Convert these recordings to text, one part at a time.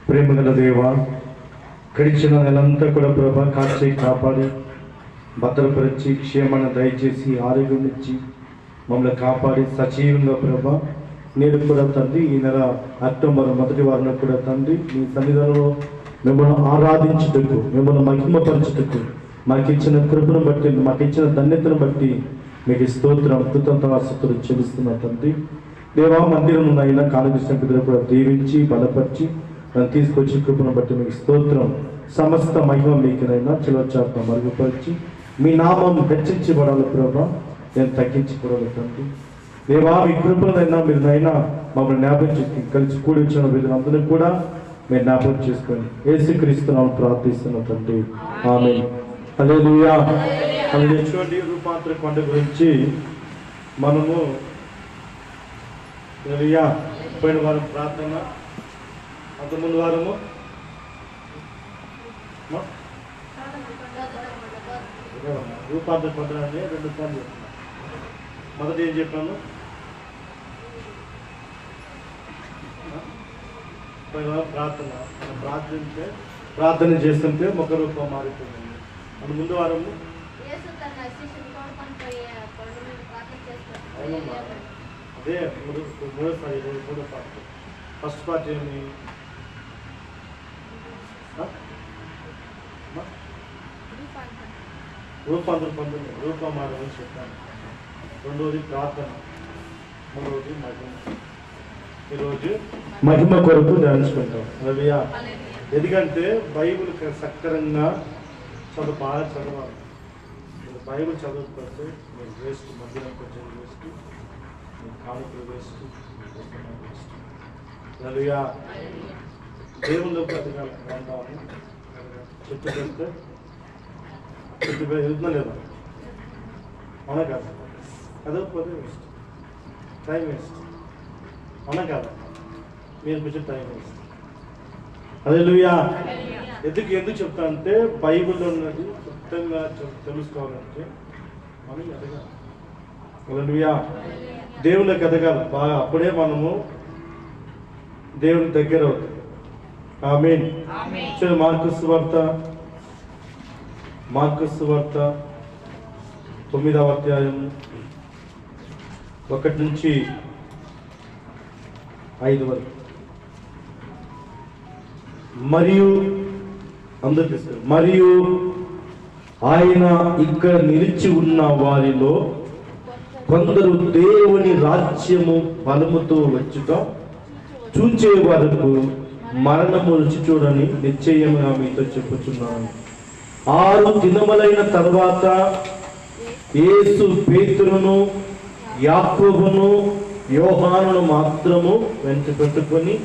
ప్రేమగల దేవ, గడిచిన నెలంతా కూడా ప్రభా కాచి కాపాడి భద్రపరిచి క్షేమాన్ని దయచేసి ఆరోగ్యం ఇచ్చి మమ్మల్ని కాపాడి సజీవంగా ప్రభా నేడు కూడా తండ్రి ఈ నెల అక్టోబర్ 1వ వారంలో కూడా తండ్రి మీ సన్నిధానంలో మిమ్మల్ని ఆరాధించుటకు, మిమ్మల్ని మహిమపరచుటకు మాకు ఇచ్చిన కృపను బట్టి, మాకు ఇచ్చిన ధన్యతను బట్టి మీకు స్తోత్రం కృతజ్ఞతాస్తుతులు చెల్లిస్తున్నా తండ్రి. దేవా, మందిరం అయినా కాలకృష్ణ పిల్లలు కూడా దీవించి బలపరిచి నన్ను తీసుకొచ్చి కృపను బట్టి మీకు స్తోత్రం. సమస్త మహిమ మీకునైనా చిలచాత్మ మరుగుపరిచి మీ నామం హెచ్చించబడాలి ప్రభా, నేను తగ్గించబడాలి తండ్రి. దేవా, మీ కృపలైనా మీరు నైనా మమ్మల్ని జ్ఞాపకం చేసి కలిసి కూడి వచ్చిన వీళ్ళందరినీ కూడా మీరు జ్ఞాపకం చేసుకొని యేసుక్రీస్తునామమున ప్రార్థిస్తున్నాం తండ్రి, ఆమేన్. హల్లెలూయా. హల్లెలూయా. రూపాంతర కొండ గురించి మనము పోయిన వారం ప్రార్థన, అంతకుముందు వారము రూపాంతర కొండ అని 2 సార్లు చెప్తున్నాను. మొదటి ఏం చెప్పాను? పోయిన వారం ప్రార్థన చేస్తుంటే ముఖ రూపం మారిపోయింది. అందు ముందు వారము అదే మూడోసారి మూడో పార్ట్. ఫస్ట్ పార్ట్ ఏమి? రూపాంతర పొందని రూపమారని చెప్పాను. రెండవది ప్రార్థన, మూడవది మహిమ. ఈరోజు మహిమ కొరకు ధ్యానించుకుంటాం. రవియా, ఎందుకంటే బైబిల్ సక్రంగా బాగా చదవాలి. బైబిల్ చదవకపోతే మీరు వేస్ట్, మధ్యలో కొంచెం వేస్ట్, కానుకలు వేస్ట్, వేస్ట్. రవియా, దేవుళ్ళు బ్రతకాలి. చెట్టు పెడితే చెట్టు వెళ్తున్నా లేదా? అవునా కాదు? చదవకపోతే వేస్ట్, టైం వేస్ట్. అవునా కాదు? మీరు కొంచెం టైం వేస్ట్. హల్లెలూయా. ఎందుకు చెప్తా అంటే బైబిల్లో ఉన్నది క్లుప్తంగా తెలుసుకోవాలంటే మనం ఎదగాలి. హల్లెలూయా. దేవుళ్ళకి ఎదగాలి బాగా, అప్పుడే మనము దేవుని దగ్గర అవుతాం. ఆమేన్. మార్కు సువార్త 9వ అధ్యాయం 1 నుంచి 5 వరకు. మరియు ఆయన ఇక్కడ నిలిచి ఉన్న వారిలో కొందరు దేవుని రాజ్యము బలముతో వచ్చుట చూచే వరకు మరణము రుచి చూడని నిశ్చయముగా మీతో చెప్పుచున్నాను. 6 దినములైన తర్వాత యేసు పేతురును, యాకోబును, యోహానును మాత్రము వెంట పెట్టుకొని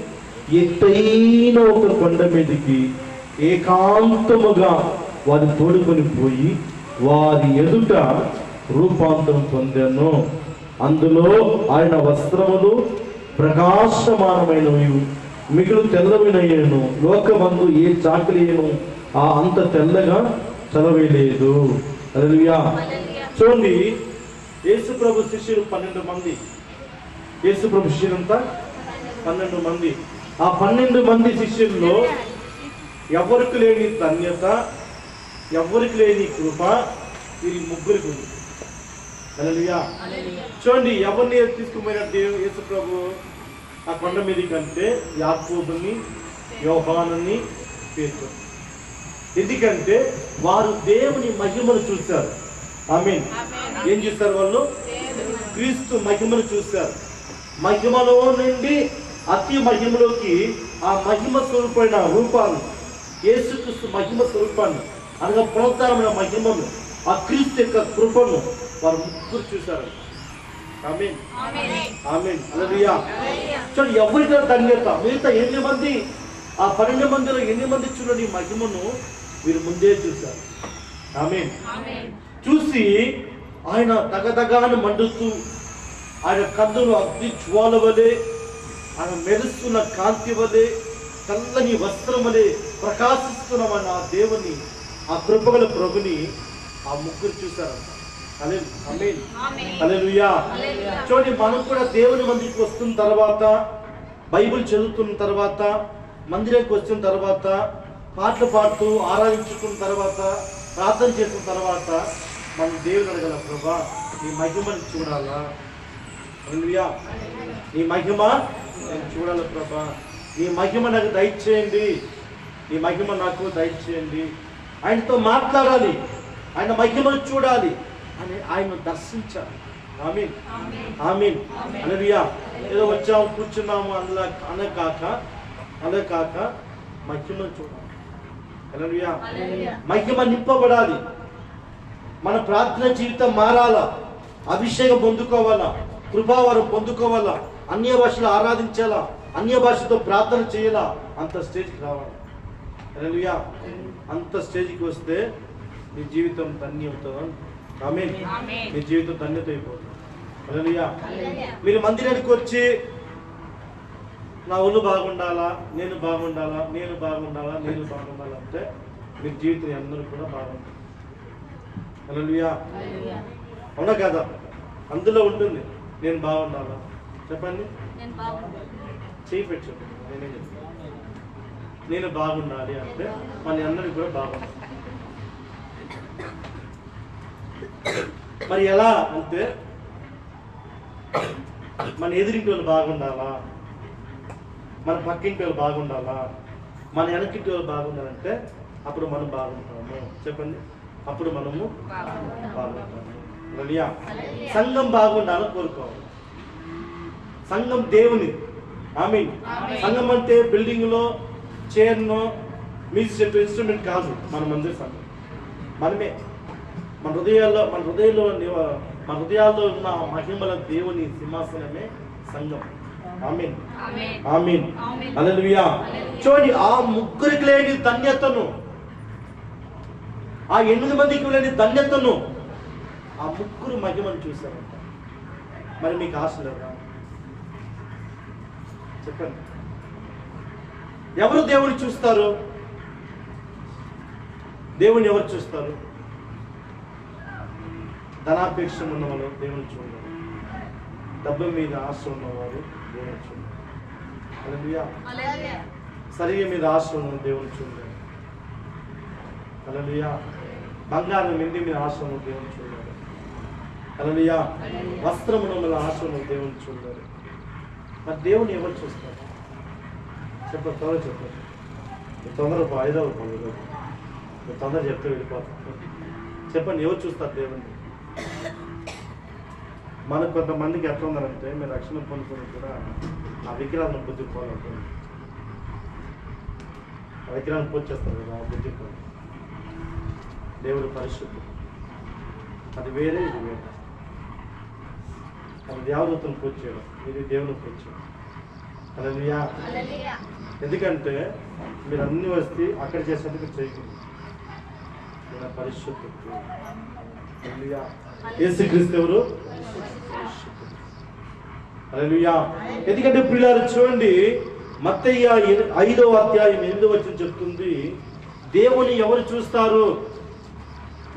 ఎత్తైన ఒక కొండ మీదకి ఏకాంతముగా వారి తోడుకొని పోయి వారి ఎదుట రూపాంతరం పొందాను. అందులో ఆయన వస్త్రములు ప్రకాశమానమైనవి, మిగులు తెల్లవినయ్యను, లోకమందు ఏ చాకలియను అంత తెల్లగా చదవలేదు. హల్లెలూయా. చూడండి, యేసుప్రభు శిష్యులు 12 మంది. యేసుప్రభు శిష్యులంతా 12 మంది. ఆ 12 మంది శిష్యుల్లో ఎవరికి లేని ధన్యత, ఎవరికి లేని కృప వీరి ముగ్గురికి ఉంది. హల్లెలూయా. చూడండి, ఎవరిని తీసుకుపోయినట్టు యేసుప్రభు ఆ కొండ మీద కంటే యాకోబుని, యోహానుని, పేతురు. ఎందుకంటే వారు దేవుని మహిమను చూశారు. ఆమేన్. ఏం చూస్తారు వాళ్ళు? క్రీస్తు మహిమను చూశారు. మహిమలో నుండి అతి మహిమలోకి ఆ మహిమ స్వరూపమైన రూపాన్ని, యేసుక్రీస్తు మహిమ స్వరూపాన్ని అనగా పునరుద్ధరణ మహిమను, ఆ క్రీస్తు యొక్క కృపను వారు ముగ్గురు చూశారు. ఆమేన్. ఆమేన్. హల్లెలూయా. చూడండి, ఎవరికైనా ధన్యత. మిగతా 8 మంది, ఆ 12 మందిలో 8 మంది చూడండి మహిమను వీరు ముందే చూశారు. ఆమేన్. చూసి ఆయన తగదగాను మండుతూ, ఆయన కన్నులు అగ్ని జ్వాల వలె, ఆయన మెరుస్తున్న కాంతి వలె, తెల్లని వస్త్రం వలె ప్రకాశిస్తున్నమని ఆ దేవుని, ఆ కృపగల ప్రభుని ఆ ముగ్గురు చూశారు. హల్లెలూయా. చూడండి, మనం కూడా దేవుని మందికి వస్తున్న తర్వాత బైబిల్ చదువుతున్న తర్వాత, మందిరానికి వచ్చిన తర్వాత, పాటలు పాడుతూ ఆరాధించుకున్న తర్వాత, ప్రార్థన చేసిన తర్వాత మనం దేవుని అడగల, ప్రభా నీ మహిమని చూడాలా, హల్లెలూయా, నీ మహిమ నేను చూడాలి ప్రభా, నీ మహిమ నాకు దయచేయండి, నీ మహిమ నాకు దయచేయండి. ఆయనతో మాట్లాడాలి, ఆయన మహిమను చూడాలి అని ఆయన దర్శించాలి. ఆమీన్, ఆమీన్, హల్లెలూయా. ఏదో వచ్చాము కూర్చున్నాము అలా కాక మహిమను చూడాలి. హల్లెలూయా. మహిమ నింపబడాలి. మన ప్రార్థన జీవితం మారాలా, అభిషేకం పొందుకోవాలా, కృపావరం పొందుకోవాలా, అన్య భాషలు ఆరాధించాలా, అన్య భాషతో ప్రార్థన చేయాలా, అంత స్టేజ్కి రావాలి. హల్లెలూయా. అంత స్టేజ్కి వస్తే నీ జీవితం ధన్యం అవుతుంది. ఆమేన్. నీ జీవితం ధన్యత అయిపోతుంది. హల్లెలూయా. మీరు మందిరానికి వచ్చి నా ఒళ్ళు బాగుండాలా, నేను బాగుండాలా అంటే మీ జీవితం అందరూ కూడా బాగుంటుంది. హల్లెలూయా. అవునా కదా? అందులో ఉంటుంది నేను బాగుండాలా. చెప్పండి, చేయి పెట్టి చెప్పండి. నేనేం చెప్తాను, నేను బాగుండాలి అంటే మన అందరికి కూడా బాగుండాలి. మరి ఎలా అంటే మన ఎదురింటి వాళ్ళు బాగుండాలా, మన పక్కింటి వాళ్ళు బాగుండాలా, మన వెనకింటి వాళ్ళు బాగుండాలంటే అప్పుడు మనం బాగుంటాము. చెప్పండి, అప్పుడు మనము బాగుంటాము. హల్లెలూయా. సంఘం బాగుండాలని కోరుకోవాలి. సంఘం దేవుని. ఆమీన్. సంఘం అంటే బిల్డింగ్ లో చైర్నో మ్యూజిక్ ఇన్స్ట్రుమెంట్ కాదు. మన మందిర సంఘం మనమే. మన హృదయాల్లో ఉన్న మహిమల దేవుని సింహాసనమే సంఘం. ఆమీన్, ఆమీన్, హల్లెలూయా. చూడండి, ఆ ముగ్గురికి లేని ధన్యతను, ఆ 8 మందికి లేని ధన్యతను ఆ ముగ్గురు మహిమను చూశారంట. మరి మీకు ఆశ లేదా? చెప్పండి, ఎవరు దేవుని చూస్తారు? దేవుని ఎవరు చూస్తారు? ధనాపేక్ష ఉన్నవారు దేవుని చూడరు, డబ్బు మీద ఆశ ఉన్నవారు దేవుని చూడరు. హల్లెలూయా. శరీరం మీద ఆశ ఉన్న దేవుని చూడరు. హల్లెలూయా. బంగారం వెండి మీద ఆశ ఉన్న దేవుని చూడరు. హల్లెలూయా. వస్త్రముల మీద ఆశ ఉన్న దేవుని చూడరు. మరి దేవుని ఎవరు చూస్తారు? చెప్పండి, చెప్పండి. తొందర 5వ పనులు తొందర చెప్తే వెళ్ళిపోతారు. చెప్పండి, ఎవరు చూస్తారు దేవుణ్ణి? మనకు కొంతమందికి ఎట్లా ఉందంటే, మీరు రక్షణ పొందుకొని కూడా ఆ విగ్రహాలను బుద్ధిపోవాలంటుంది. ఆ విగ్రహాన్ని పూజ చేస్తారు కదా, ఆ బుద్ధిపోవాలి. దేవుడు పరిశుద్ధుడు, అది వేరే, ఇది వేరే. అది దేవదూతను పూజ చేయడం, ఇది దేవుని పూజ చేయడం. హల్లెలూయా. ఎందుకంటే మీరు అన్ని వస్తే అక్కడ చేసేందుకు చేయకూడదు. పరిశుద్ధుడు. హల్లెలూయా. యేసుక్రీస్తు ఎవరు? హల్లెలూయా. ఎందుకంటే ప్రియులారా చూడండి, మత్తయి 5వ అధ్యాయం 8వ వచనం చెప్తుంది, దేవుని ఎవరు చూస్తారు?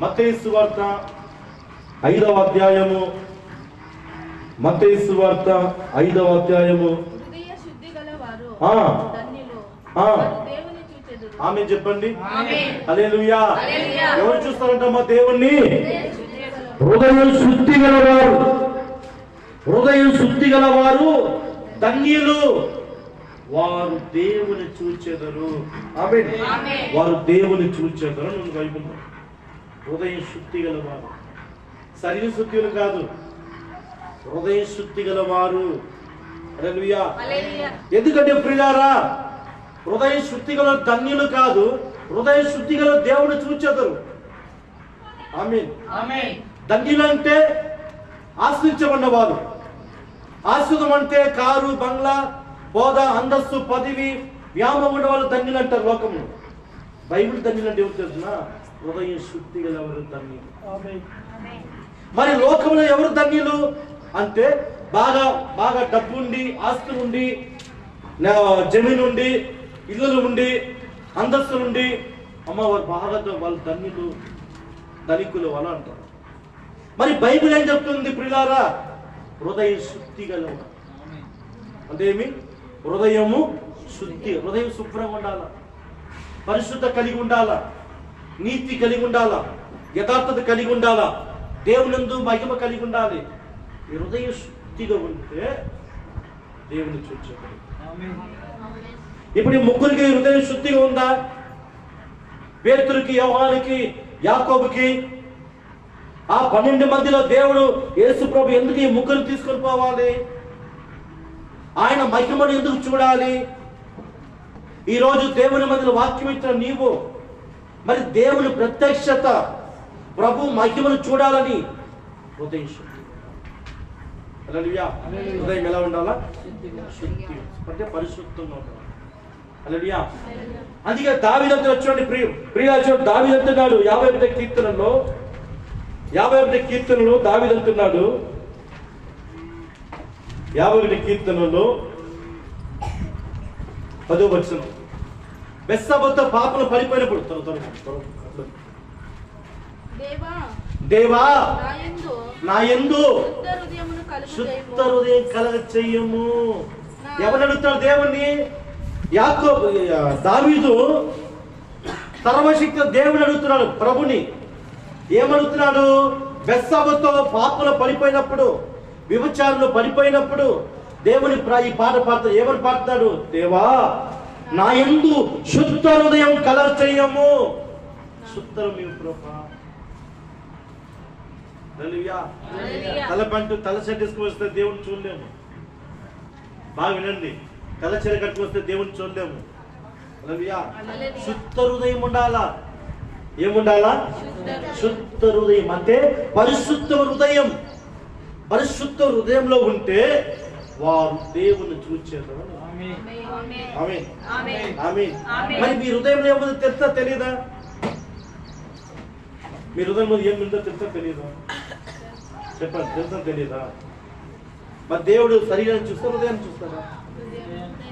మత్తయి సువార్త 5వ అధ్యాయము, మత్తయి సువార్త 5వ అధ్యాయము. ఆమె చెప్పండి. హల్లెలూయా. ఎవరు చూస్తారంటమ్మా దేవుణ్ణి? హృదయం శుద్ధి గలవారు, హృదయం శుద్ధి గలవారు ధన్యులు, వారు దేవుని చూచెదరు. ఆమేన్. వారు దేవుని చూచెదరు. నువ్వు బైబిల్ హృదయం శుద్ధి గలవారు, శరీర శుద్ధిలు కాదు, హృదయ శుద్ధి గలవారు. హల్లెలూయా. ఎందుకంటే ప్రియులారా, హృదయ శుద్ధి గల ధన్యులు కాదు, హృదయ శుద్ధి గల దేవుని చూచెదరు. ఆమేన్. ధన్యులంటే ఆశ్రయించబడినవారు. ఆశ్రితం అంటే కారు, బంగ్లా, హోదా, అంతస్తు, పదవి, వ్యామోహం ఉన్న వాళ్ళు ధన్యులు అంటారు లోకంలో. బైబిల్ ధన్యులు అంటే ఎవరు తెలుసునా? హృదయ శుద్ధి గల ఎవరు ధన్యులు. మరి లోకంలో ఎవరు ధన్యులు అంటే బాగా డబ్బుండి, ఆస్తులుండి, జమీన్ ఉండి, ఇల్లులు ఉండి, అంతస్తులుండి, వారు బాగా వాళ్ళు ధన్యులు, ధనికులు వాళ్ళు అంటారు. మరి బైబిల్ ఏం చెప్తుంది ప్రియులారా? హృదయ శుద్ధి గలవారు అంటే ఏమి? హృదయము శుద్ధి. హృదయం శుభ్రంగా ఉండాలా, పరిశుద్ధత కలిగి ఉండాలా, నీతి కలిగి ఉండాలా, యథార్థత కలిగి ఉండాలా, దేవునందు మహిమ కలిగి ఉండాలి. ఈ హృదయం శుద్ధిగా ఉంటే దేవుని చూచాడు. ఇప్పుడు ఈ ముగ్గురికి హృదయం శుద్ధిగా ఉందా? పేతురుకి, యోహానుకి, యాకోబుకి, ఆ 12 మందిలో దేవుడు యేసు ప్రభు ఎందుకు ఈ ముగ్గురు తీసుకొని పోవాలి? ఆయన మహిమను ఎందుకు చూడాలి? ఈరోజు దేవుని మధ్యలో వాక్యం ఇచ్చిన నీవు మరి దేవుని ప్రత్యక్షత, ప్రభు మహిమను చూడాలని హృదయం శుద్ధి. హల్లెలూయా. హృదయం ఎలా ఉండాలా? శుద్ధి అంటే పరిశుద్ధంగా ఉండాలి. హల్లెలూయా. అందుకే దావీదు అంటున్నాడు, చూడండి ప్రియులారా, చూడండి దావీదు అంటున్నాడు 51వ కీర్తనలో, 51వ కీర్తనలో దావీదు అంటున్నాడు, 51వ కీర్తనలో 10వ వచనం, బెత్షెబతో పాపలు పడిపోయినప్పుడు దేవా నా యందు శుద్ధ హృదయం కలగ చెయ్యము. ఎవరు అడుగుతాడు దేవుణ్ణి? దావీదు సర్వశక్తి దేవుని అడుగుతున్నాడు, ప్రభుని ఏమడుగుతున్నాడు? బెత్షెబతో పాపలు పడిపోయినప్పుడు, వ్యభిచారంలో పడిపోయినప్పుడు దేవుని ఈ పాట పాడుతాడు. ఏమని పాడుతాడు? దేవా నా యందు శుద్ధ హృదయం కలగ చెయ్యము. శుద్ధం ప్రభా. తల చెడ్డేసుకుని వస్తే దేవుని చూడలేము. బాగా వినండి, తల చెర కట్టుకు వస్తే దేవుని చూడలేము. శుద్ధ హృదయం ఉండాలా. ఏముండాలా? శుద్ధ హృదయం అంటే పరిశుద్ధ హృదయం. పరిశుద్ధ హృదయంలో ఉంటే వారు దేవుని చూచేవారు. మరి మీ హృదయంలో ఏముందో తెలుసా తెలీదా? మీ హృదయంలో ఏముందో తెలుసా తెలీదా? చెప్పండి, తెలుసా తెలీదా? మరి దేవుడు శరీరాన్ని చూస్తారా, హృదయాన్ని చూస్తారా?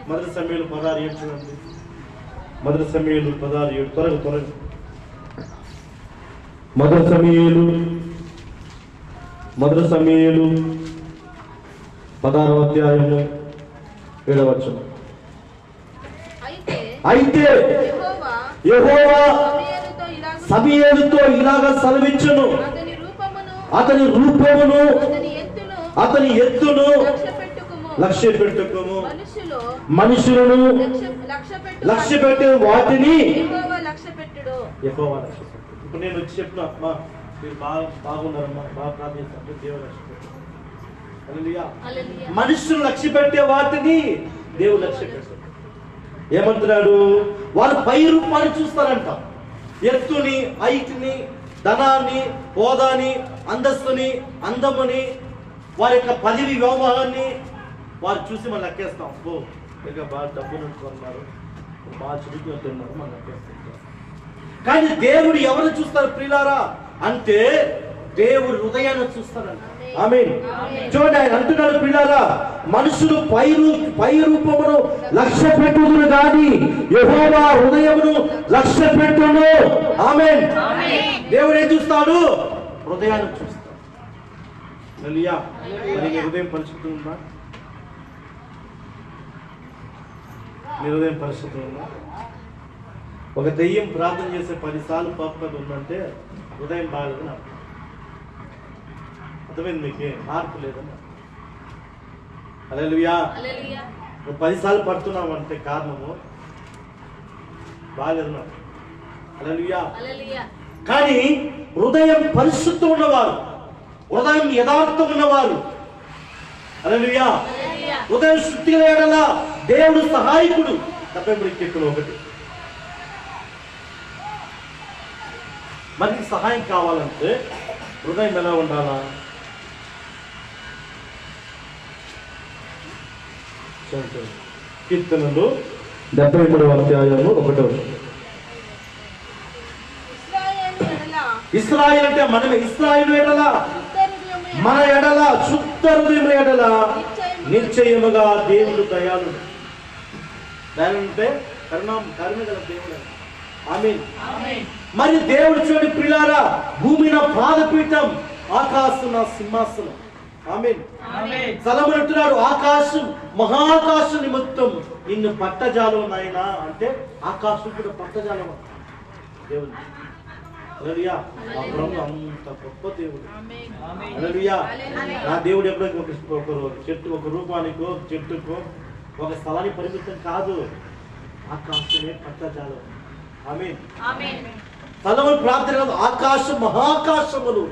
మొదటి సమయంలో 16:7 చూడండి. మొదటి సమయంలో 16:7 త్వరగా మొదటి సమయంలో 16వ అధ్యాయము 7వ వచనం. అయితే యెహోవా సమూయేలుతో ఇలాగ సెలవిచ్చెను, అతని రూపమును అతని ఎత్తును లక్ష్య పెట్టుకోము, మనుషులను లక్ష్య పెట్టే వాటిని యెహోవా లక్ష్య పెట్టడు. ఇప్పుడు నేను వచ్చి చెప్పిన మీరు బాగున్నారమ్మా, బాగా ప్రార్థిస్తారు, దేవుడు లక్ష్య పెట్టాడు. మనుషులు లక్ష్య పెట్టే వాటిని దేవుడు లక్ష్య పెట్టాడు. ఏమంటున్నాడు? వాళ్ళు పై రూపాన్ని చూస్తారంట. ఎత్తుని, హైట్ని, ధనాన్ని, హోదాని, అంతస్తుని, అందముని, వారి యొక్క పదవి వ్యవహారాన్ని వారు చూసి మనం లెక్కేస్తాం. ఓ ఇక బాగా డబ్బులు ఉంటున్నారు, బాగా చురుకు వెళ్తున్నారు, మనం లెక్కేస్తాం. కానీ దేవుడు ఎవరు చూస్తారు ప్రియులారా అంటే దేవుడు హృదయాన్ని చూస్తారంట. ఆమేన్. చూడండి, ఆయన అంటున్నాడు ప్రియులారా, మనుషులు పై రూపమును లక్ష్య పెట్టుదురు గాని యెహోవా హృదయమును లక్ష్య పెట్టును. ఆమేన్. దేవుడు ఏం చూస్తాడు? హృదయాన్ని చూస్తాడు. హల్లెలూయా. మరి మీ హృదయం పరిశుద్ధంగా ఉందా? మీ హృదయం పరిశుద్ధంగా ఉందా? ఒక దెయ్యం ప్రార్థన చేసే 10 సార్లు పాపకత ఉందంటే హృదయం బాగలేదని అర్థం. అర్థమైంది మీకు? మార్పు లేదన్నా. హల్లెలూయా. నువ్వు 10 సార్లు పడుతున్నావు అంటే కారణము బాగలేదన్నా. హల్లెలూయా. కానీ హృదయం పరిశుద్ధం ఉన్నవారు, హృదయం యథార్థం ఉన్నవారు, హల్లెలూయా, హృదయం శుద్ధిగా లేడలా దేవుడు సహాయకుడు. 73 కీర్తన 1. మనకి సహాయం కావాలంటే హృదయం ఎలా ఉండాలా? కీర్తనలు 73వ అధ్యాయము 1వ. ఇశ్రాయేలు అంటే మనమే. ఇశ్రాయేలు ఎడల మన ఎడల శుద్ధ హృదయం ఎడల నిశ్చయముగా దేవుడు దయాళుడు. దయాళుంటే కరుణ గల దేవుడు. ఆమేన్. మరి దేవుడు చూడండి ప్రియులారా, భూమి నా పాదపీఠం, ఆకాశం నా సింహాసనం. ఆమేన్. సొలొమోను అంటున్నాడు, ఆకాశం మహాకాశం నిమిత్తం నిన్ను పట్టజాలం నాయనా అంటే ఆకాశం కూడా పట్టజాలం దేవుడు. హల్లెలూయా. ఆ ప్రభు అంత గొప్ప దేవుడు. హల్లెలూయా. నా దేవుడు ఎప్పుడో ఒక రూపానికో చెట్టుకో ఒక స్థలానికి పరిమితం కాదు, ఆకాశమే పట్టజాలం. ఆమేన్. సొలొమోను ప్రార్థన కాదు, ఆకాశం మహాకాశములు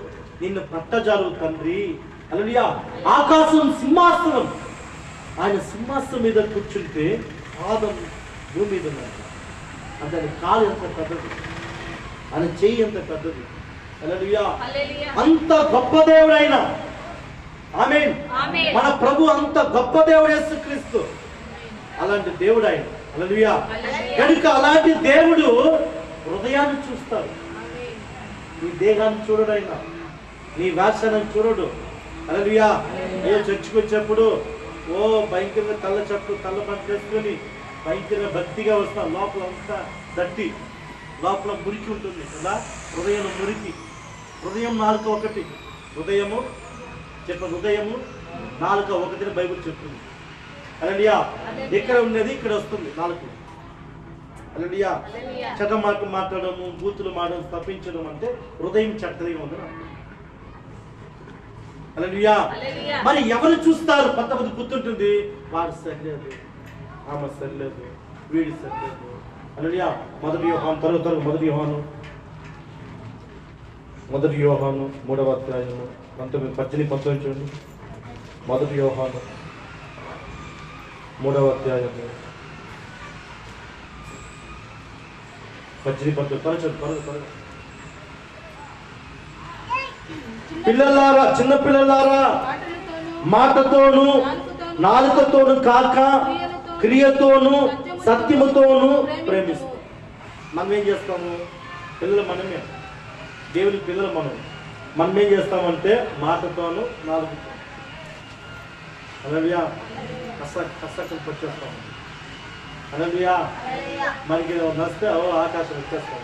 నిన్ను పట్టజాలు తండ్రి. హల్లెలూయా. ఆకాశం సింహాసనం, ఆయన సింహాసనం మీద కూర్చుంటే పాదం భూమి మీద ఉన్నది. అంటే ఆయన కాలు ఎంత పెద్దది, ఆయన చెయ్యి ఎంత పెద్దది. హల్లెలూయా. అంత గొప్ప దేవుడు ఆయన. ఆమేన్. మన ప్రభు అంత గొప్ప దేవుడు యేసుక్రీస్తు. అలాంటి దేవుడు ఆయన. హల్లెలూయా. కనుక అలాంటి దేవుడు హృదయాన్ని చూస్తాడు. నీ దేహాన్ని చూడడు ఆయన, నీ వేషాన్ని చూడడు. హల్లెలూయా. ఏ చర్చికి వచ్చేప్పుడు ఓ భయంకరంగా తల్ల పంట వేసుకొని భయంకరంగా భక్తిగా వస్తాం, లోపల అంతా దట్టి, లోపల మురికి ఉంటుంది కదా, హృదయం మురికి. హృదయం నాలుక ఒకటి, హృదయము నాలుక ఒకటి బైబిల్ చెప్తుంది. హల్లెలూయా. ఇక్కడ ఉన్నది ఇక్కడ వస్తుంది నాలుక. హల్లెలూయా. చెడ్డ మాటలు మాట్లాడము, బూతులు మాడడం, తప్పించడం అంటే హృదయం చెడ్డగా ఉంది. హల్లెలూయా. మరి ఎవరు చూస్తారు? కొంతమంది గుర్తుంటుంది, వాడు సరిలేదు, ఆమె సరిలేదు, వీడి సరిలేదు. హల్లెలూయా. మొదటి యోహాను 3వ అధ్యాయము 18-19 చూడండి. మొదటి యోహాను 3వ అధ్యాయము 18-19 పిల్లలారా, చిన్న పిల్లలారా, మాటతోను నాలుకతోను కాక క్రియతోను సత్యముతోను ప్రేమిస్తాం. మనం ఏం చేస్తాము? పిల్లలు మనమే, దేవుని పిల్లలు మనం ఏం చేస్తామంటే మాటతోను నాలుగుతో. హల్లెలూయా. కసక్కలు పట్టేస్తాం. హల్లెలూయా. మనకి నచ్చితే ఆకాశం వచ్చేస్తాం,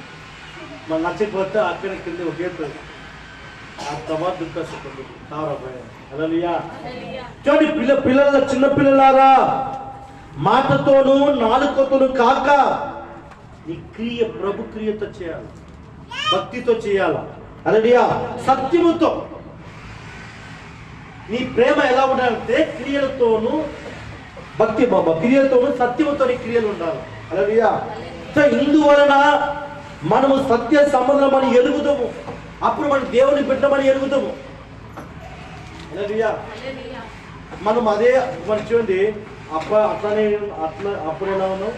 మన నచ్చకపోతే అక్కడ కింద ఒక గేట్ చూడండి. చిన్న పిల్లలారా, మాటతోను నాలుకతోను కాక నీ క్రియ ప్రభు క్రియతో చేయాలి, భక్తితో చేయాలి. హల్లెలూయా. సత్యముతో. నీ ప్రేమ ఎలా ఉండాలంటే క్రియలతోను క్రియలతోను సత్యముతో నీ క్రియలు ఉండాలి. హల్లెలూయా. సో ఇందువలన మనము సత్య సంబంధం అని ఎదుగుతాము, అప్పుడు మనం దేవుని బిడ్డమని ఎరుగుతాము. హల్లెలూయా. మనం అదే మనం చూడండి, అట్లా అప్పుడు ఎలా ఉన్నాం,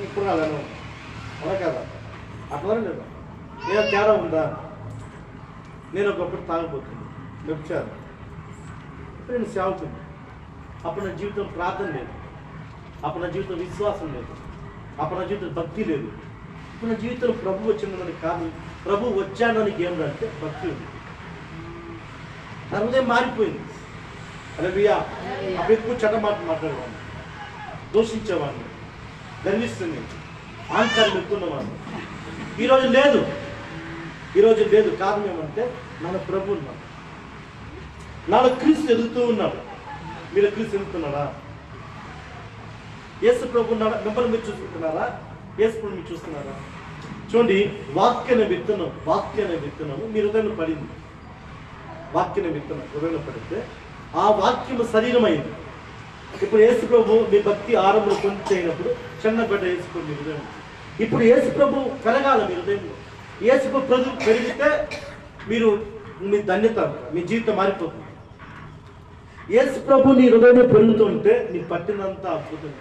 ఇప్పుడు అలానే ఉన్నాం, అలా కదా? అట్లానే లేదా? నేను తేడా ఉందా? నేను ఒకప్పుడు తాగిపోతుంది, వచ్చాను, ఇప్పుడు నేను సేవకుని. అప్పుడు నా జీవితం ప్రార్థన లేదు, అప్పుడు నా జీవితం విశ్వాసం లేదు, అప్పుడు నా జీవితం భక్తి లేదు. ఇప్పుడు నా జీవితంలో ప్రభు వచ్చిందని కాదు, ప్రభు వచ్చాడానికి ఏమిటంటే భక్తి ఉంది. నా హృదయం మారిపోయింది. హల్లెలూయా. అప్పుడు ఎక్కువ చెడ్డ మాట్లాడేవాడిని, దూషించేవాడిని, గర్విస్తుంది, అహంకారం ఎక్కున్నవాడిని. ఈరోజు లేదు. కారణం ఏమంటే మన ప్రభు ఉన్నాడు, నాలో క్రీస్తు ఎదుగుతూ ఉన్నాడు. మీరు క్రీస్తు ఎదుగుతున్నాడా? యేసు ప్రభు ఉన్నాడా? మిమ్మల్ని మీరు చూసుకుంటున్నారా? యేసు ప్రభు మీరు చూస్తున్నారా? చూడండి, వాక్య అనే విత్తనము మీ హృదయంలో పడింది. వాక్య విత్తనం హృదయంలో పడితే ఆ వాక్యము శరీరం అయింది. ఇప్పుడు యేసు ప్రభు మీ భక్తి ఆరంభంలో పొంది అయినప్పుడు చిన్నబిడ్డ యేసు ప్రభు మీ హృదయం. ఇప్పుడు యేసు ప్రభు పెరగాల మీ హృదయంలో. యేసు ప్రభు పెరిగితే మీరు మీ ధన్యత, మీ జీవితం మారిపోతుంది. యేసు ప్రభు నీ హృదయంలో పెరుగుతుంటే నీ పట్టినంత అద్భుతం.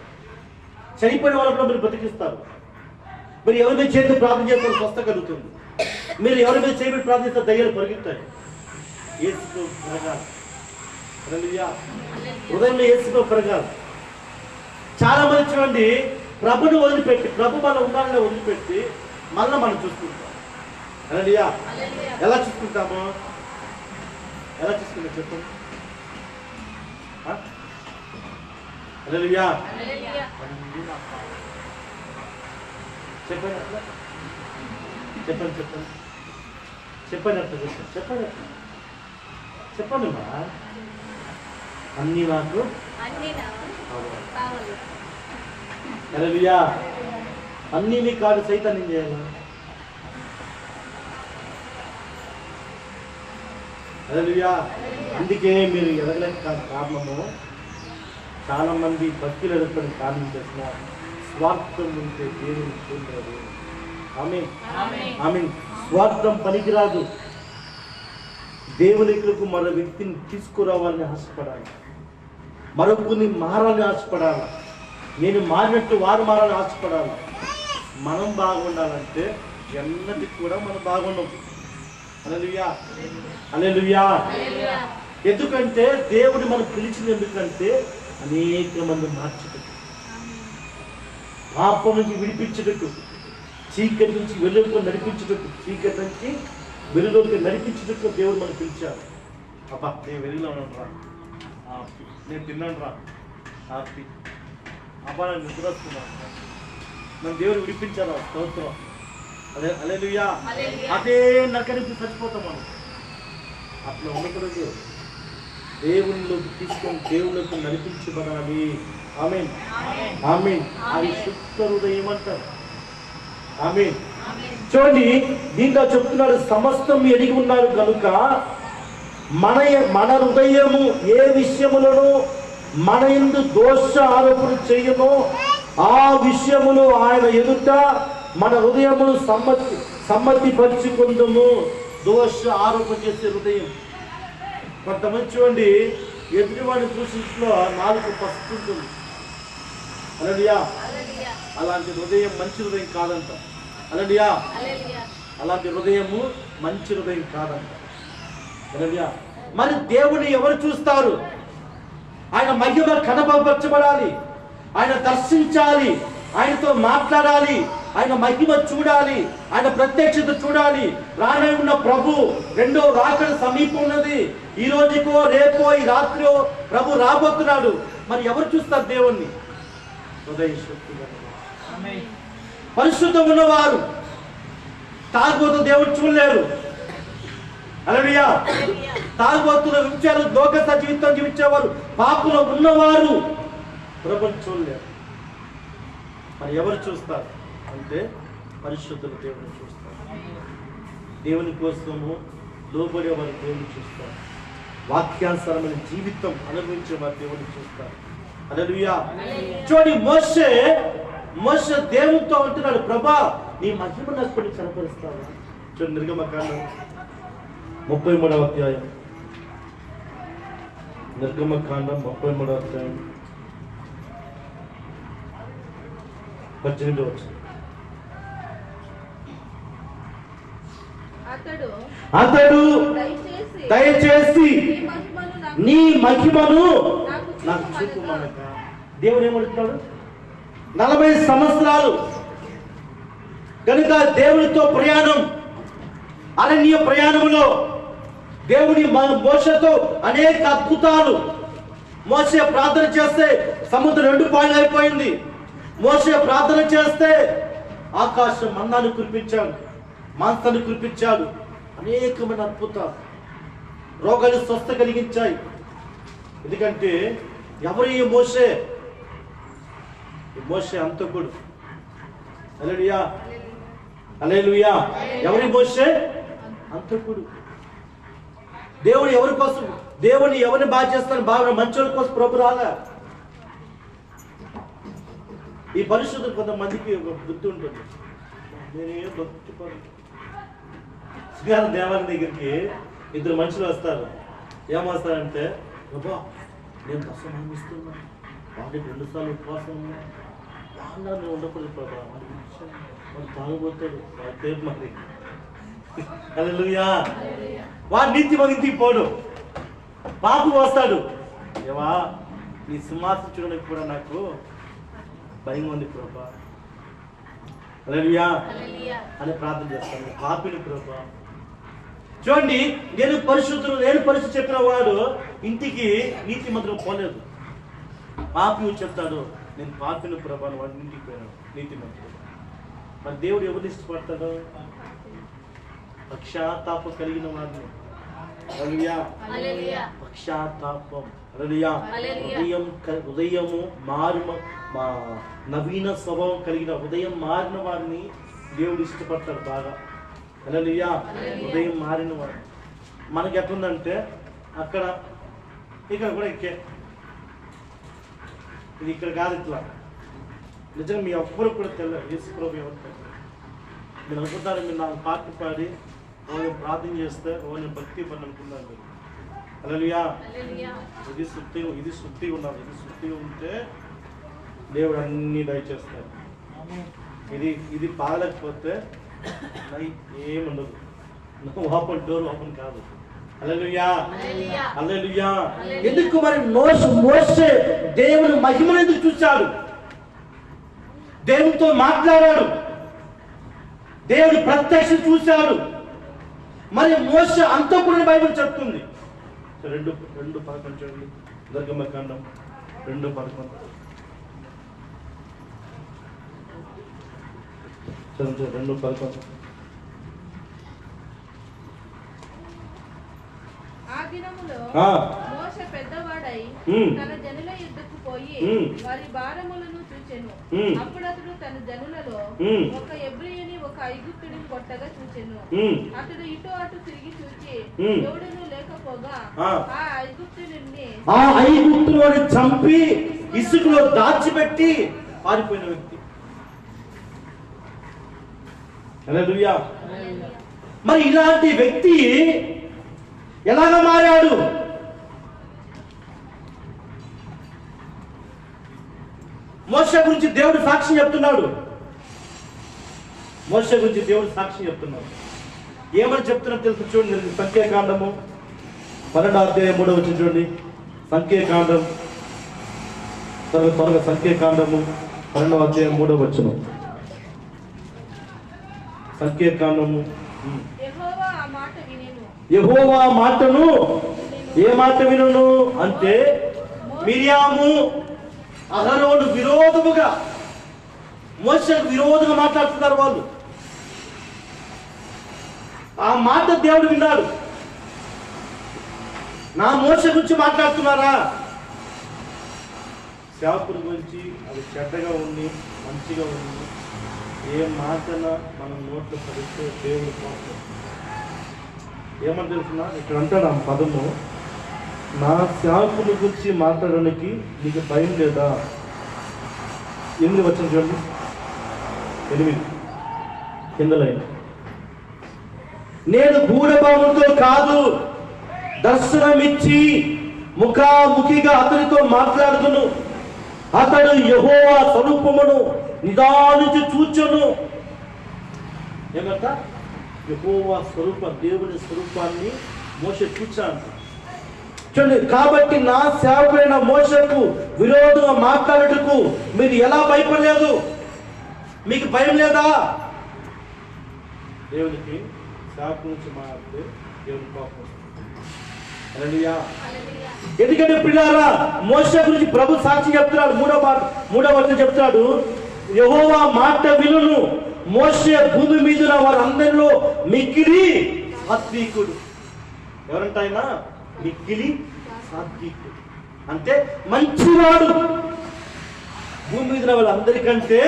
చనిపోయిన వాళ్ళ మీరు బతికిస్తారు. మీరు ఎవరి మీద చేతి ప్రార్థన చేస్తే స్వస్థ కలుగుతుంది. మీరు ఎవరి మీద చేయబడి ప్రార్థిస్తే దయ్యాలు పరిగెత్తాయి. యేసు పెరగాలి. హృదయంలో యేసు పెరగాలి. చాలా మంది చూడండి, ప్రభుని వదిలిపెట్టి, ప్రభు మన ఉండాలని వదిలిపెట్టి మళ్ళీ మనం చూసుకుంటాం. హల్లెలూయా. ఎలా చూసుకుంటాము? చెప్పండి. హల్లెలూయా. చెప్పండి. చెప్పండి. అన్నీ నాకు అన్నీ నాకు కావాలి. కావాలి. హల్లెలూయా. అన్నీ నీ కాదు, సైతాన్ని ఏం చేయాలి? హల్లెలూయా. అందుకే మీరు ఎదగలేక కారణము, చాలా మంది భక్తులు ఎదుర్కొని కారణం చేసిన స్వార్థం ఉంటే దేవుని చూడలేదు. ఆమేన్. ఆమేన్. స్వార్థం పనికిరాదు. దేవుని ఇక్కడకు మరో వ్యక్తిని తీసుకురావాలని ఆశపడాలి, మరొకరిని మారాలని ఆశపడాలి, నేను మారినట్టు వారు మారాలని ఆశపడాలి. మనం బాగుండాలంటే ఎన్నటికి కూడా మనం బాగుండం. హల్లెలూయా. హల్లెలూయా. ఎందుకంటే దేవుడు మనం పిలిచింది ఎందుకంటే అనేక మంది మార్చుటకు, పాపం నుంచి విడిపించుటకు, చీకటి నుంచి వెలుగులోకి నడిపించుటకు, చీకటి నుంచి వెలుగులోకి నడిపించుటకు దేవుడు మనం పిలిచాడు. అబ్బా నేను వెలుగులో ఉన్నాను రా, నేను తిన్నాను రా, అబ్బా నేను నిద్ర వస్తున్నాను, మన దేవుడు విడిపించారా? స్తోత్రం. అదే హల్లెలూయా. అదే నరకానికి చచ్చిపోతాం మనం. అట్లా ఉండకూడదు. దేవునిలోకి తీసుకొని దేవుళ్ళకి నడిపించబడాలి. ఆమేన్. ఆమేన్. అది శుద్ధ హృదయం అంటారు. ఆమేన్. చూడండి, దీంట్లో చెప్తున్నాడు, సమస్తం ఎరిగి ఉన్నారు కనుక మన హృదయము ఏ విషయములను మన యందు దోష ఆరోపణ చేయమో ఆ విషయములు ఆయన ఎదుట మన హృదయమును సమ్మతి పరుచుకుందాము. దోష ఆరోపణ చేసే హృదయం. కొంతమంది చూడండి, ఎదుటివాడిని దూషించులో నాలుగు పస్తుంటుంది. హల్లెలూయా. అలాంటి హృదయం మంచి హృదయం కాదంట. హల్లెలూయా. అలాంటి హృదయము మంచి హృదయం కాదంట. హల్లెలూయా. మరి దేవుని ఎవరు చూస్తారు? ఆయన మహిమ కనపరచబడాలి, ఆయన దర్శించాలి, ఆయనతో మాట్లాడాలి, ఆయన మహిమ చూడాలి, ఆయన ప్రత్యక్షత చూడాలి. రానే ఉన్న ప్రభు రెండో రాకడ సమీపం ఉన్నది. ఈ రోజుకో రేపో ఈ రాత్రో ప్రభు రాబోతున్నాడు. మరి ఎవరు చూస్తారు దేవుణ్ణి? హృదయ శక్తి పరిశుద్ధం ఉన్నవారు. తాగుబోతు దేవుడు చూడలేరు. హల్లెలూయా. తాగుబోతులు విచారు, దోకస జీవితం జీవించేవారు, పాపులో ఉన్నవారు ప్రభుని చూడలేరు. మరి ఎవరు చూస్తారు అంటే పరిశుద్ధులు దేవుని చూస్తారు. దేవుని కోసము లోబడే వారు దేవుని చూస్తారు. వాక్యానుసారమైన జీవితం అనుభవించే వారు దేవుని చూస్తారు. హల్లెలూయా. చూడండి, మోషే దేవునితో అంటున్నాడు, ప్రభా నీ మహిమ నాకు కొన్ని కనపరుస్తావా? చూడండి, నిర్గమకాండం 33వ అధ్యాయం. నిర్గమకాండం 33వ అధ్యాయం 18వ వచనం. అతడు దయచేసి నీ మహిమను నాకు చూపుమనక. దేవుడు ఏమంటున్నాడు? 40 సంవత్సరాలు కనుక దేవునితో ప్రయాణం, అరణ్య ప్రయాణంలో దేవుని మోషతో అనేక అద్భుతాలు. మోషే ప్రార్థన చేస్తే సముద్రం 2 పాయలు అయిపోయింది. మోషే ప్రార్థన చేస్తే ఆకాశం మన్నాను కురిపించాడు, మాంసాన్ని కురిపించాడు. అనేకమైన అద్భుతాలు, రోగాలు స్వస్థ కలిగించాయి. ఎందుకంటే ఎవరు ఈ మోషే? మోషే అంతకుడు. హల్లెలూయా. హల్లెలూయా. ఎవరి మోషే? అంతకుడు. దేవుడు ఎవరి కోసం, దేవుని ఎవరిని బాగా చేస్తాను, బాగా మంచోళ్ళ కోసం ప్రభు రాగా. ఈ పరిశుద్ధులు కొంతమందికి ఒక బుద్ధి ఉంటుంది. నేనే భక్తి శ్రీగారి దేవాలయం దగ్గరికి 2 మనుషులు వస్తారు. ఏమొస్తారంటే, బాబా నేను దర్శనం ఇస్తున్నా, వాళ్ళకి 2 సార్లు ఉపవాసం ఉన్నా, వాళ్ళని ఉండకూడదు ప్రభా, వాడు తాగుపోతాడు, వాడి పేరు మరి. హల్లెలూయా. వాడు నీతి మన ఇంటికి పోడు, పాపు వస్తాడు. ఏవా నీ సింహాసనం చూడడానికి కూడా నాకు భయం ఉంది ప్రభా, హల్లెలూయా అని ప్రార్థన చేస్తాను. పాపిని ప్రభా. చూడండి, నేను పరిశుద్ధి చెప్పిన వాడు ఇంటికి నీతి మంత్రం పోలేదు. పాపి చెప్తాడు, నేను పాపిని ప్రభా, వాడి ఇంటికి పోయాను నీతి మంత్రుడు. మరి దేవుడు ఎవరిని ఇష్టపడతాడు? పక్షాతాపం కలిగిన వాడిని. హల్లెలూయా. పశ్చాత్తాపం. హల్లెలూయా. ఉదయము మా నవీన స్వభావం కలిగిన ఉదయం మారిన వారిని దేవుడు ఇష్టపడతాడు బాగా. హల్లెలూయా. ఉదయం మారిన వాడు మనకి ఎట్లుందంటే అక్కడ ఇక్కడ కూడా ఎక్కే ఇది ఇక్కడ కాదు ఇట్లా. నిజంగా మీ ఎవ్వరు కూడా తెలియదు యేసు ప్రభు ఎవరు తెలియదు. మీరు అనుకుంటారు మీరు నాకు పాట పాడి నేను ప్రార్థన చేస్తే నేను భక్తి పని అనుకున్నాను మీరు. హల్లెలూయా. ఇది శుద్ధి ఉండాలి. ఇది శుద్ధి ఉంటే దేవుడు అన్ని దయచేస్తాడు. ఇది బాగలేకపోతే ఏముండదు. ఓపెన్ డోర్ ఓపెన్ కాదు. హల్లెలూయా. హల్లెలూయా. ఎందుకు మరి మోషే దేవుని మహిమను ఎందుకు చూశాడు? దేవునితో మాట్లాడాడు, దేవుని ప్రత్యక్ష చూశాడు. మరి మోషే అంతఃపురుని బైబిల్ చెప్తుంది. 2:11 చూడండి. నిర్గమకాండం 2:11 చదువు. 2:11 ఆ దినములో మోషే పెద్దవాడై తన జనుల యుద్ధకు పోయి వారి భారములను చూచెను. అప్పుడు అతడు తన జనులలో ఒక ఎబ్రీయుని ఒక ఐగుప్తుడిని కొట్టగా చూచెను. అతడు ఇటు అటు తిరిగి చూచి ఎవడును లేకపోగా ఆ ఐగుప్తుని చంపి ఇసుకలో దాచిపెట్టి పారిపోయిన వ్యక్తి. హల్లెలూయా. మరి ఇలాంటి వ్యక్తి ఎలాగ మారాడు? మోషే గురించి దేవుడు సాక్ష్యం చెప్తున్నాడు. ఏమని చెప్తున్నా తెలుసు చూడండి. సంఖ్యాకాండము 12:3 చూడండి. సంఖ్యాకాండం త్వరగా సంఖ్యాకాండము 12:3 సంఖ్యాకాండము. యెహోవా మాటను ఏ మాట వినును అంటే మిరియాము అహరోను విరోధముగా మోషేకు విరోధంగా మాట్లాడుతున్నారు వాళ్ళు. ఆ మాట దేవుడు విన్నాడు. నా మోషే గురించి మాట్లాడుతున్నారా? సేవకుడి గురించి అది చెడ్డగా ఉంది, మంచిగా ఉంది. ఏ మాటన మనం నోట్లో పడితే దేవుడు కోసం ఏమని తెలుసున్నా ఇక్కడ అంటాడు ఆ పదము, నా సేవకుని గురించి మాట్లాడడానికి నీకు భయం లేదా? 8 చూడండి. 8 కింద లైన్. నేను గూఢభావంతో కాదు దర్శనమిచ్చి ముఖాముఖిగా అతనితో మాట్లాడుతును. అతడు యెహోవా స్వరూపమును నిదానించి చూచెను. ఏమంట? యెహోవా స్వరూపం, దేవుని స్వరూపాన్ని మోషే చూచాడు. చూడండి, కాబట్టి నా సేవకుడైన మోషేకు విరోధంగా మాట్లాడుటకు మీరు ఎలా భయపడలేదు? మీకు భయం లేదా? దేవునికి సేవకు నుంచి మాట్లాడితే దేవుని కోపం. హల్లెలూయా. ఎందుకంటే పిల్లారా, మోషే గురించి ప్రభు సాక్షి చెప్తున్నాడు. 3వ వచనం చెప్తున్నాడు, యెహోవా మాట వినును. మోషే భూమి మీద వారందరిలో మిక్కిలి సాత్వికుడు. ఎవరంట ఆయన? మిక్కిలి సాత్వికుడు అంటే మంచివాడు. భూమి మీద వాళ్ళందరికంటే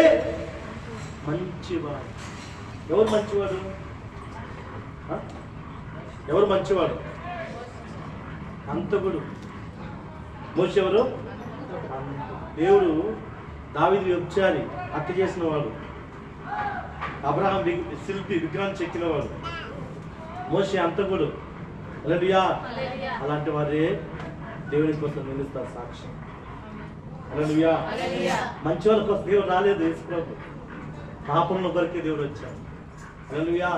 మంచివాడు. ఎవరు మంచివాడు? ఎవరు మంచివాడు? హంతకుడు. మోషే ఎవరు? దేవుడు దావీదు వ్యభిచారి, హత్య చేసిన వాడు. అబ్రహాం శిల్పి, విగ్రహం చెక్కిన వాడు. మోషే హంతకుడు. హల్లెలూయా. అలాంటి వారే దేవుని కోసం నిలుస్తారు సాక్ష్యం. హల్లెలూయా. మంచి వాళ్ళ కోసం దేవుడు రాలేదు. యేసుప్రభు పాపంలో కొరకే దేవుడు వచ్చాడు. హల్లెలూయా.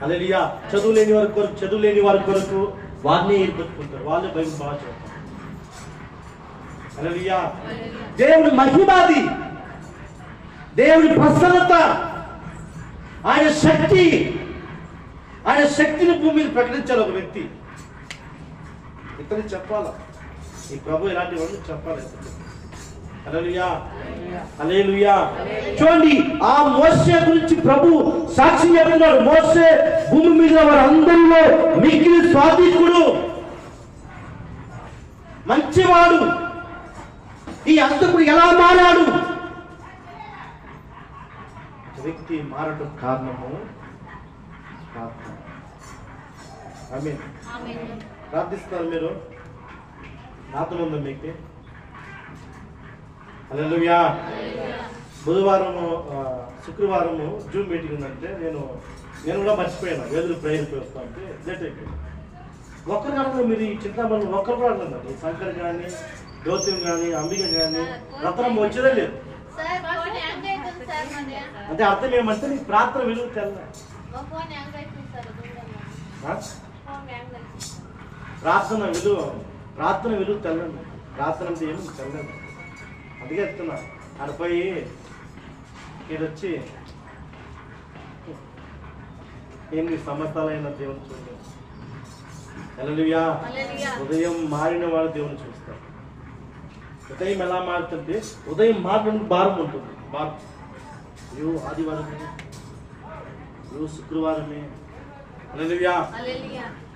హల్లెలూయా. చదువు లేని వారి కొరకు వారిని ఏర్పరుచుకుంటారు. వాళ్ళే బైబిల్ బాగా చదువుతారు. హల్లెలూయా. దేవుని మహిమాది, దేవుని ప్రసన్నత, ఆయన శక్తిని భూమి మీద ప్రకటించాలి ఒక వ్యక్తి. ఇతను చెప్పాలా, ఈ ప్రభు ఇలాంటి వాళ్ళు చెప్పాలి. హల్లెలూయా, హల్లెలూయా. చూడండి, ఆ మోషే గురించి ప్రభు సాక్షి చెప్తున్నాడు. మోషే భూమి మీద వారందరిలో మిక్కిలి స్వాధీనుడు, మంచివాడు. ఈ అంతకుడు ఎలా మారాడు? వ్యక్తి మారడం కారణము ప్రార్థన. ఆమేన్. ప్రార్థిస్తున్నారు మీరు? ప్రార్థన ఉందా మీకు? హల్లెలూయా. బుధవారము శుక్రవారము జూమ్ మీటింగ్ ఉందంటే నేను కూడా మర్చిపోయాను. వేదులు ప్రేయర్కి వస్తా అంటే లేట్ అయిపోయింది. ఒక్కరు కాదు, మీరు ఈ చింతామణి ఒక్కరు కూడా అన్నారు. శంకర్ కానీ, జ్యోతిం కానీ, అంబిక కానీ రత్నం వచ్చేదే లేదు. అంటే అర్థం ఏమంటే నీ ప్రార్థన విలువ తెల్ల. ప్రార్థన విలువ తెల్లండి. ప్రార్థన అంటే ఏమి తెల్లండి. అందుకే చెప్తున్నా, ఆడిపోయి ఈడొచ్చి ఎన్ని సంవత్సరాలైన దేవుని చూడలేదు. హల్లెలూయా. ఉదయం మారిన వాడు దేవుని చూస్తారు. ఉదయం ఎలా మారుతుంటే ఉదయం మారడానికి భారం ఉంటుంది. భారం ఇవి ఆదివారమే, ఇవి శుక్రవారమే. హల్లెలూయా.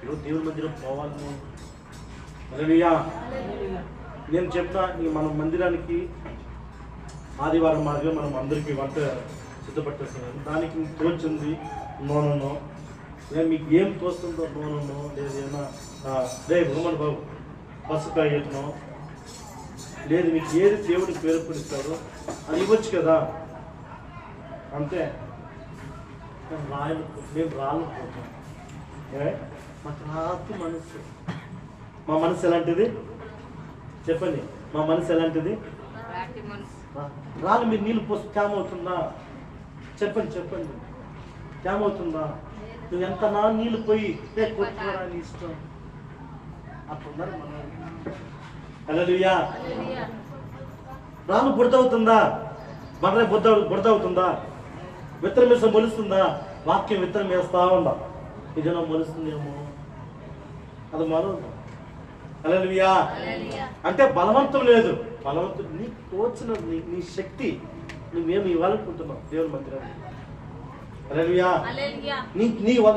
ఇవి దేవుని మందిరం పోవాలి. హల్లెలూయా. నేను చెప్తా, మన మందిరానికి ఆదివారం మాదిరిగా మనం అందరికీ వంట సిద్ధపట్టేస్తున్నాం. దానికి తోచింది నూనెనో, లేదా మీకు ఏం తోస్తుందో నూనెనో, లేదా ఏమన్నా భగవాన్ బాబు పసుపు ప్యాకెట్నో, లేదు మీకు ఏది దేవుడికి పేరుపడిస్తాడో అది ఇవ్వచ్చు కదా. అంతే. మేము రాలేకపోతాం. మాకు రాత్రి మనసు. మా మనసు ఎలాంటిది చెప్పండి? మా మనసు ఎలాంటిది? రాళ్ళు మీరు నీళ్ళు పోసి క్యామ్ అవుతుందా? చెప్పండి చెప్పండి, క్యామ్ అవుతుందా? నువ్వు ఎంత నీళ్ళు పోయి కొట్టుకోరా నీ ఇష్టం అట్లున్నారు మన. హల్లెలూయా. రాళ్ళు బురదవుతుందా? బర్రె బురదవుతుందా? విత్తనం వేసా మొలుస్తుందా? వాక్యం విత్తనం వేస్తా ఉందా? ఇదేనా మొలుస్తుందేమో, అది మరొక. హల్లెలూయా. అంటే బలవంతం లేదు. బలవంతుడు నీకు తోచిన నీ శక్తి నువ్వేమి ఇవ్వాలనుకుంటున్నావు దేవుని మందిరానికి. హల్లెలూయా.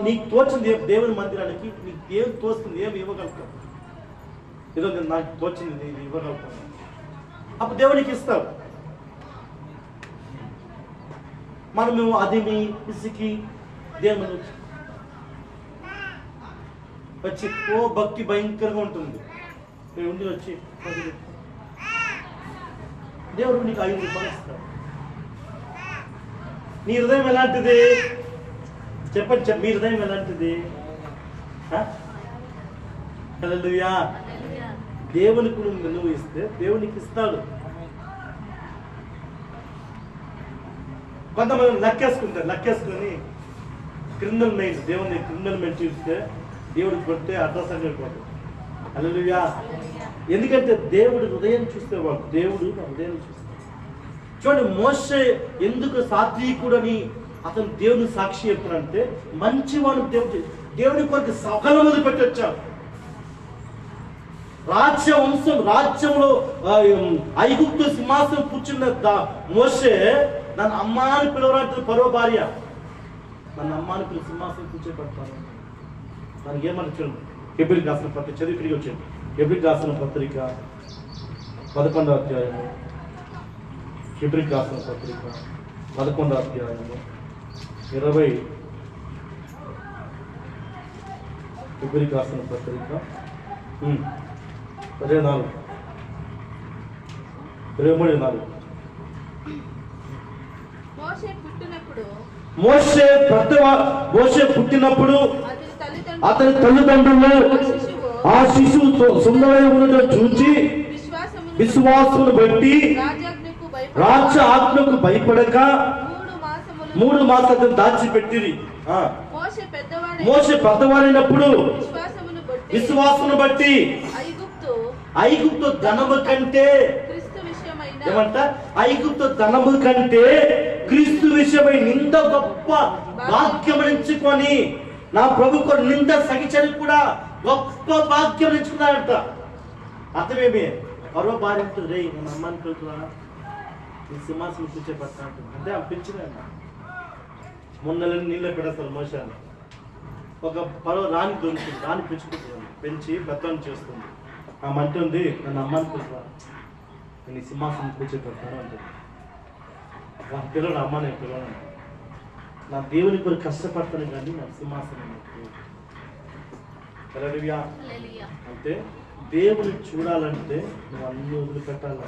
నీకు తోచింది దేవుని మందిరానికి నీకు ఏం తోస్తుంది, ఏమి ఇవ్వగలుగుతావు? ఏదో నాకు తోచింది నేను ఇవ్వగలుగుతాను, అప్పుడు దేవునికి ఇస్తావు. మనము అది మీ పిసికి దేవుని వచ్చి భక్తి భయంకరంగా ఉంటుంది. మీరు ఉండి వచ్చి దేవుడు నీకు 5 రూపాయలు ఇస్తాడు. నీ హృదయం ఎలాంటిది చెప్పండి. మీ హృదయం ఎలాంటిది? హల్లెలూయా. దేవునికి నువ్వు ఇస్తే దేవునికి ఇస్తాడు. కొంతమంది లక్కేసుకొని క్రిమినల్ మైండ్, దేవుని క్రిమినల్ మైండ్ చూస్తే దేవుడికి కొడితే అడ్రస్ అయిపోతాడు. హల్లెలూయా. ఎందుకంటే దేవుడి హృదయం చూస్తేవాడు, దేవుడు హృదయం చూస్తాడు. చూడండి, మోషే ఎందుకు సాత్వికుడని అతను దేవుని సాక్షి చెప్తున్నాడంటే మంచివాడు. దేవుడి కొరకు సకల మంది పెట్టి వచ్చాడు. రాజ్యంలో ఐగుప్తు సింహాసనం కూర్చున్న మోషే నన్ను అమ్మాని పిలవరాంటి పరో భార్య, నన్ను అమ్మాని పిలిచి సింహాసనం కూర్చోబెడతాను. దానికి ఏమన్నా చూడండి, హెబ్రీయులకు రాసిన పత్రిక చదివి తిరిగి వచ్చాడు. హెబ్రీయులకు రాసిన పత్రిక 11వ అధ్యాయము, హెబ్రీయులకు రాసిన పత్రిక 11వ అధ్యాయము 20, హెబ్రీయులకు రాసిన పత్రిక 24, 23, 24. మోషే పుట్టినప్పుడు అతని తల్లిదండ్రులు ఆ శిశువు సుందరమై ఉండటం చూచి విశ్వాసమును బట్టి రాజ ఆజ్ఞకు భయపడక 3 మాసాలు దాచిపెట్టిరి. మోషే పెద్దవాడైనప్పుడు విశ్వాసమును బట్టి ఐగుప్తు ధనము కంటే ఏమంట, ఐగుప్తు ధనము కంటే క్రీస్తు విషయమై నింద గొప్ప భాగ్యం ఎంచుకొని నా ప్రభుకు నింద సహించని కూడా గొప్ప భాగ్యం ఎంచుకున్నాడంట. అర్థమేమి? పరో భార్య రే నేను అమ్మాని పెడుతున్నా నీ సింహాసనం కూర్చోబెడతా అంటుంది. అంటే ఆ పెంచిన మొన్న నీళ్ళు పెడతారు మోసాన్ని. ఒక పరవ రాణి దొరుకుతుంది, రాణి పెంచుకుంటుంది, పెంచి పెద్దవాన్ని చేస్తుంది. ఆమె అంటుంది, నన్ను అమ్మాని కూర్చో, నేను ఈ సింహాసనం కూర్చోబెడతాను అంటుంది. వాళ్ళ పిల్లలు అమ్మ నేను పిల్లలు, నా దేవుని కొరకు కష్టపడతాను కానీ నా సింహాసనం అంటే దేవుని చూడాలంటే నువ్వు అన్ని వదిలిపెట్టాలి.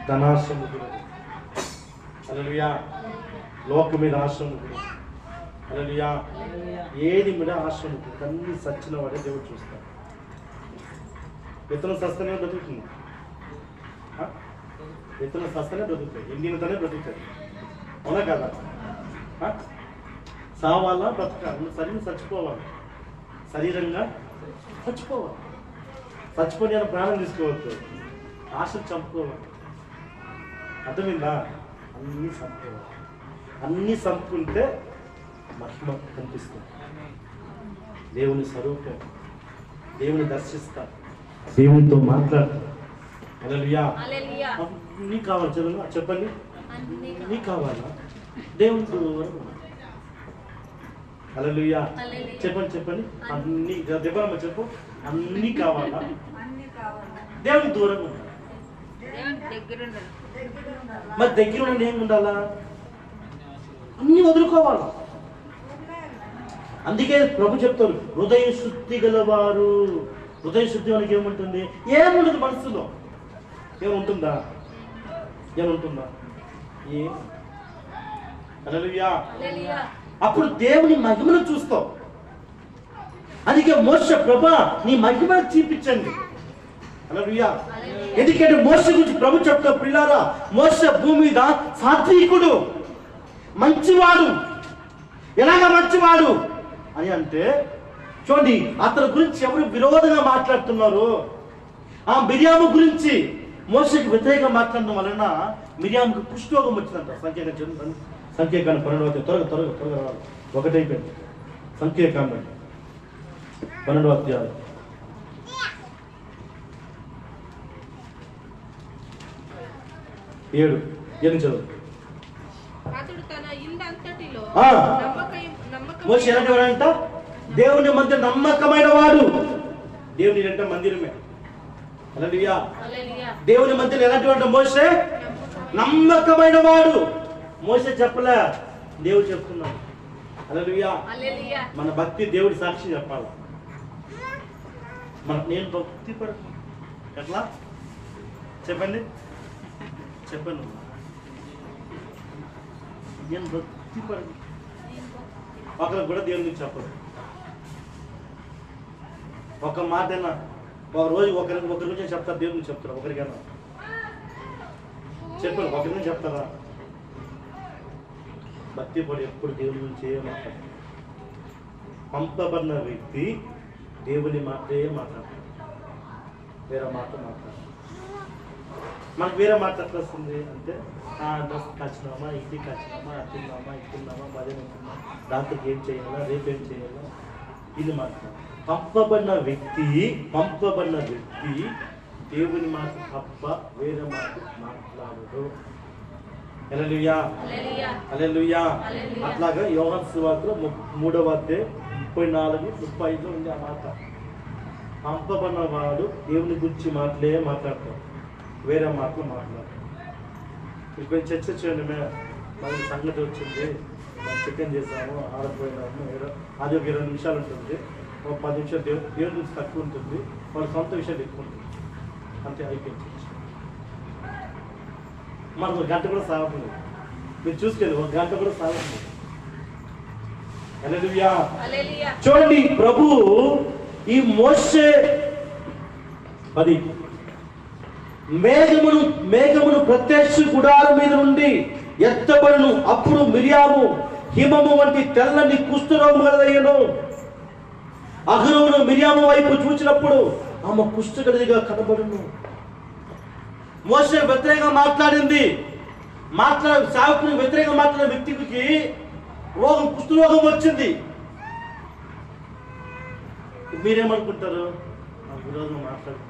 ధనాశ ముగ్గురు, లోకం మీద ఆశ ముగ్గురు, ఏది మీద ఆశ ముగ్గురు, అన్ని సచ్చిన వాడే దేవుడు చూస్తాడు. విత్తనం సస్తనే బ్రతుకుతుంది, విత్తనం సస్తనే బ్రతుకుతాయి, ఎండినతోనే బ్రతుకుతాయి. అవునా కదా? సావాలా బ్రతకాలి, శరీరం చచ్చిపోవాలి, శరీరంగా చచ్చిపోవాలి. చచ్చిపోయి నేను ప్రాణం తీసుకోవచ్చు, ఆశలు చంపుకోవాలి. అర్థమైందా? అన్నీ చంపుకోవాలి. అన్నీ చంపుకుంటే మహిమ కనిపిస్తుంది. దేవుని స్వరూపం, దేవుని దర్శిస్తా, దేవునితో మాట్లాడతా. హల్లెలూయా. నీకు కావాలి చదువు చెప్పండి, నీకు కావాలా? దేవునితో హల్లెలూయా చెప్పండి, చెప్పండి. అన్ని దేవమ్మ చెప్పు, అన్నీ కావాలా? దేవుని దూరంగా ఉండాలి. మరి దగ్గర ఉన్న ఏమి ఉండాలా? అన్ని వదులుకోవాలా. అందుకే ప్రభు చెప్తారు, హృదయ శుద్ధి గలవారు. హృదయ శుద్ధి మనకి ఏముంటుంది? ఏముండదు మనసులో. ఏముంటుందా? ఏముంటుందా? హల్లెలూయా. అప్పుడు దేవుని మహిమను చూస్తావు. అందుకే మోషే, ప్రభా నీ మహిమను చూపించండి. హల్లెలూయా. ఎందుకంటే మోషే గురించి ప్రభు చెప్తా, పిల్లారా మోషే భూమి మీద సాత్వికుడు, మంచివాడు. ఎలాగ మంచివాడు అని అంటే చూడండి, అతని గురించి ఎవరు విరోధంగా మాట్లాడుతున్నారు? ఆ మిరియాము గురించి మోషేకి వ్యతిరేకంగా మాట్లాడడం వలన మిరియాముకి కుష్ఠరోగం వచ్చిందంట. సంఖ్యాకాండం 12వ త్వరగా త్వరగా త్వరగా రావాలి, ఒకటైపోయింది. సంఖ్యాకాండం 12వ అధ్యాయం 7 చదువు. మోషే ఎలాంటి వాడంట? దేవుని మధ్య నమ్మకమైన వాడు. దేవుని అంటే మందిరమే. హల్లెలూయా. దేవుని మధ్యలో ఎలాంటి వాడు మోషే? నమ్మకమైన వాడు. మోషే చెప్పలే, దేవుడు చెప్తున్నాడు. హల్లెలూయా. మన భక్తి దేవుడి సాక్షి చెప్పాలి. నేను భక్తి పడు ఎట్లా చెప్పండి, చెప్పండి. నేను భక్తి పడు ఒకరికి కూడా దేవుని చెప్పదు. ఒక మాటైనా ఒక రోజు ఒకరి గురించి చెప్తారు, దేవుని చెప్తారు. ఒకరికైనా చెప్పండి, ఒకరి నుంచి చెప్తారా? భక్తి పడి ఎప్పుడు దేవుని గురించి ఏమాట్లాడు. పంపబడిన వ్యక్తి దేవుని మాటే మాట్లాడతాడు, వేరే మాట మాట్లాడతాడు. మనకు వేరే మాట ఎట్లా వస్తుంది అంటే, కాచినామా, ఇంటికి కాచినామా, అట్టిన్నామా, ఇట్టున్నామా, మధ్యాహ్నం ఉంటున్నామా, రాత్రికి ఏం చేయాలా, రేపేం చేయాలా, ఇది మాట్లాడు. పంపబడిన వ్యక్తి దేవుని మాట తప్ప వేరే మాట మాట్లాడదు. హల్లెలూయా. హల్లెలూయా. అట్లాగా యోహాను సువార్తలో 3వ అధ్యాయం 34, 35 ఉంది ఆ మాట. పంపబడిన వాడు దేవుని గురించి మాటలే మాట్లాడతాడు, వేరే మాటలు మాట్లాడతాడు. ఇప్పుడు చర్చ చేయండి, మరి సంగతి వచ్చింది, చికెన్ చేసాము, ఆడపోయినాము, అది ఒక 20 నిమిషాలు ఉంటుంది, ఒక 10 నిమిషాలు దేవుని గురించి తక్కువ ఉంటుంది, వాళ్ళ సొంత విషయాలు ఎక్కువ ఉంటుంది, అంతే అయిపోయింది. మనకు 1 గంట కూడా సాగుతుంది. మీరు చూసుకెళ్ళి 1 గంట కూడా సాగుతుంది. హల్లెలూయా. చూడండి, ప్రభు ఈ మోషే 10 మేఘమును ప్రత్యక్ష గుడారం మీద నుండి ఎత్తబడును. అప్పుడు మిరియాము హిమము వంటి తెల్లని కుష్ఠరోగము గలదయ్యను. అహరోను మిరియాము వైపు చూచినప్పుడు ఆమె కుష్ఠగడిగా కనబడును. మోషే వ్యతిరేకంగా మాట్లాడింది, సేవకుని వ్యతిరేకంగా మాట్లాడిన వ్యక్తికి కుష్ఠరోగం వచ్చింది. మీరేమనుకుంటారు? నాకు విరోధంగా మాట్లాడు.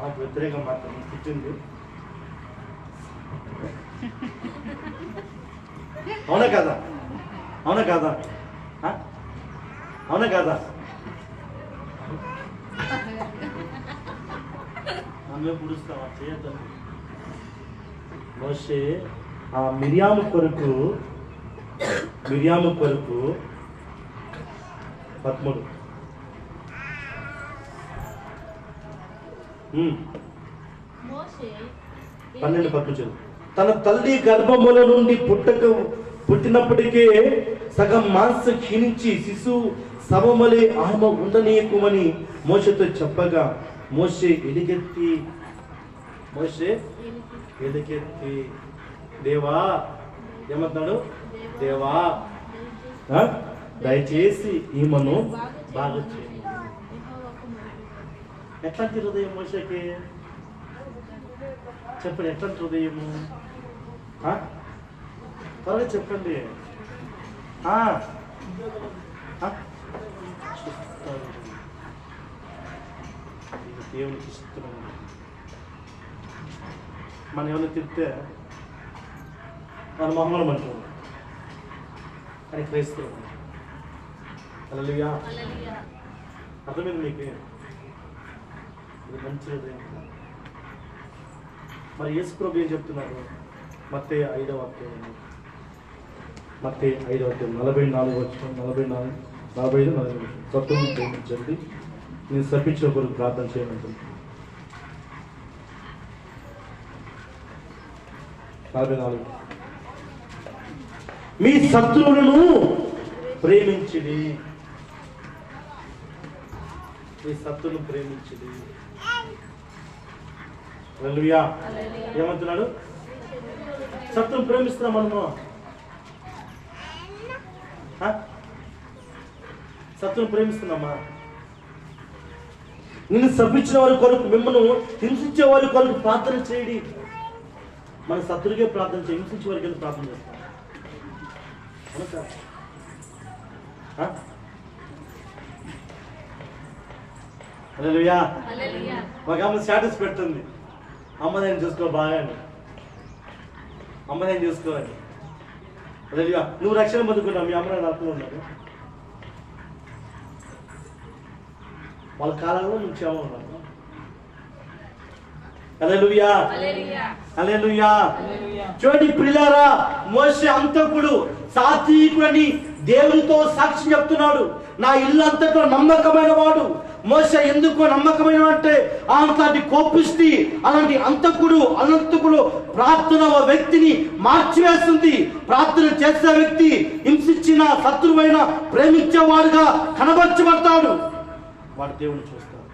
నాకు వ్యతిరేకంగా మాట్లాడి తిట్టింది. అవునా కదా? అవునా కాదా? అవునా కాదా? ఆమె పుడుస్తావా? చేయొద్దు. మోషే ఆ మిరియాము కొరకు 13 12 తన తల్లి గర్భముల నుండి పుట్టినప్పటికే సగం మాంసం క్షీణించి శిశువు శవమలే ఆమె ఉండనీయకుమని మోషేతో చెప్పగా మోషే ఎలుగెత్తి దేవా ఏమంటున్నాడు? దేవా దయచేసి ఈమెను బాగా చేయండి. ఎట్లాంటి హృదయం మోషేకి? చెప్పండి, ఎట్లాంటి హృదయము? త్వరగా చెప్పండి. దేవునికి ఇష్టం. మనం ఏమైనా తిరిగితే మన మొహంలో అంటారు, కానీ క్రైస్తవం. హల్లెలూయా. అర్థమైంది మీకు? ఇది మంచి హృదయం. మరి యేసు ప్రభు ఏం చెప్తున్నారు? మత్తయి 5వ అధ్యాయం 44 45 సత్తును ప్రేమించండి, నేను శపించిన కొరకు ప్రార్థన చేయమంటుంది. 44 మీ శత్రువులను ప్రేమించుడి, మీ శత్రువులను ప్రేమించుడి. హల్లెలూయా. ఏమంటున్నాడు? శత్రువును ప్రేమిస్తున్నాం మనము. శత్రువును ప్రేమిస్తున్నామా? నిన్ను శపించిన వారి కొరకు, మిమ్మల్ని హింసించే వారి కొరకు ప్రార్థన చేయడి. మన శత్రువుకే ప్రార్థన చేయి, హింసించే వారికి ఎందుకు ప్రార్థన చేస్తాం? హల్లెలూయా. ఒక అమ్మ స్టేటస్ పెడుతుంది, అమ్మ నేను చూసుకో బాగా, అమ్మ నేను చూసుకోవాలి. హల్లెలూయా. నువ్వు రక్షణ పొందుకున్నావు, మీ అమ్మ నాన్న అర్థం ఉన్నారు, వాళ్ళ కాలంలో నువ్వు క్షేమం ఉన్నావు. హల్లెలూయా. హల్లెలూయా. చూడండి ప్రియులారా, మోషే అంతకుడు సాత్వికుడని దేవునితో సాక్షి చెప్తున్నాడు. నా ఇల్లు అంతట్లో నమ్మకమైన వాడు. మోషే ఎందుకు నమ్మకమైన అంటే అలాంటి కోపిష్టి, అలాంటి అనంతకుడు ప్రార్థన వ్యక్తిని మార్చివేస్తుంది. ప్రార్థన చేసే వ్యక్తి హింసించిన శత్రువైన ప్రేమించేవాడుగా కనబరచబడతాడు. వాడు దేవుని చూస్తాడు.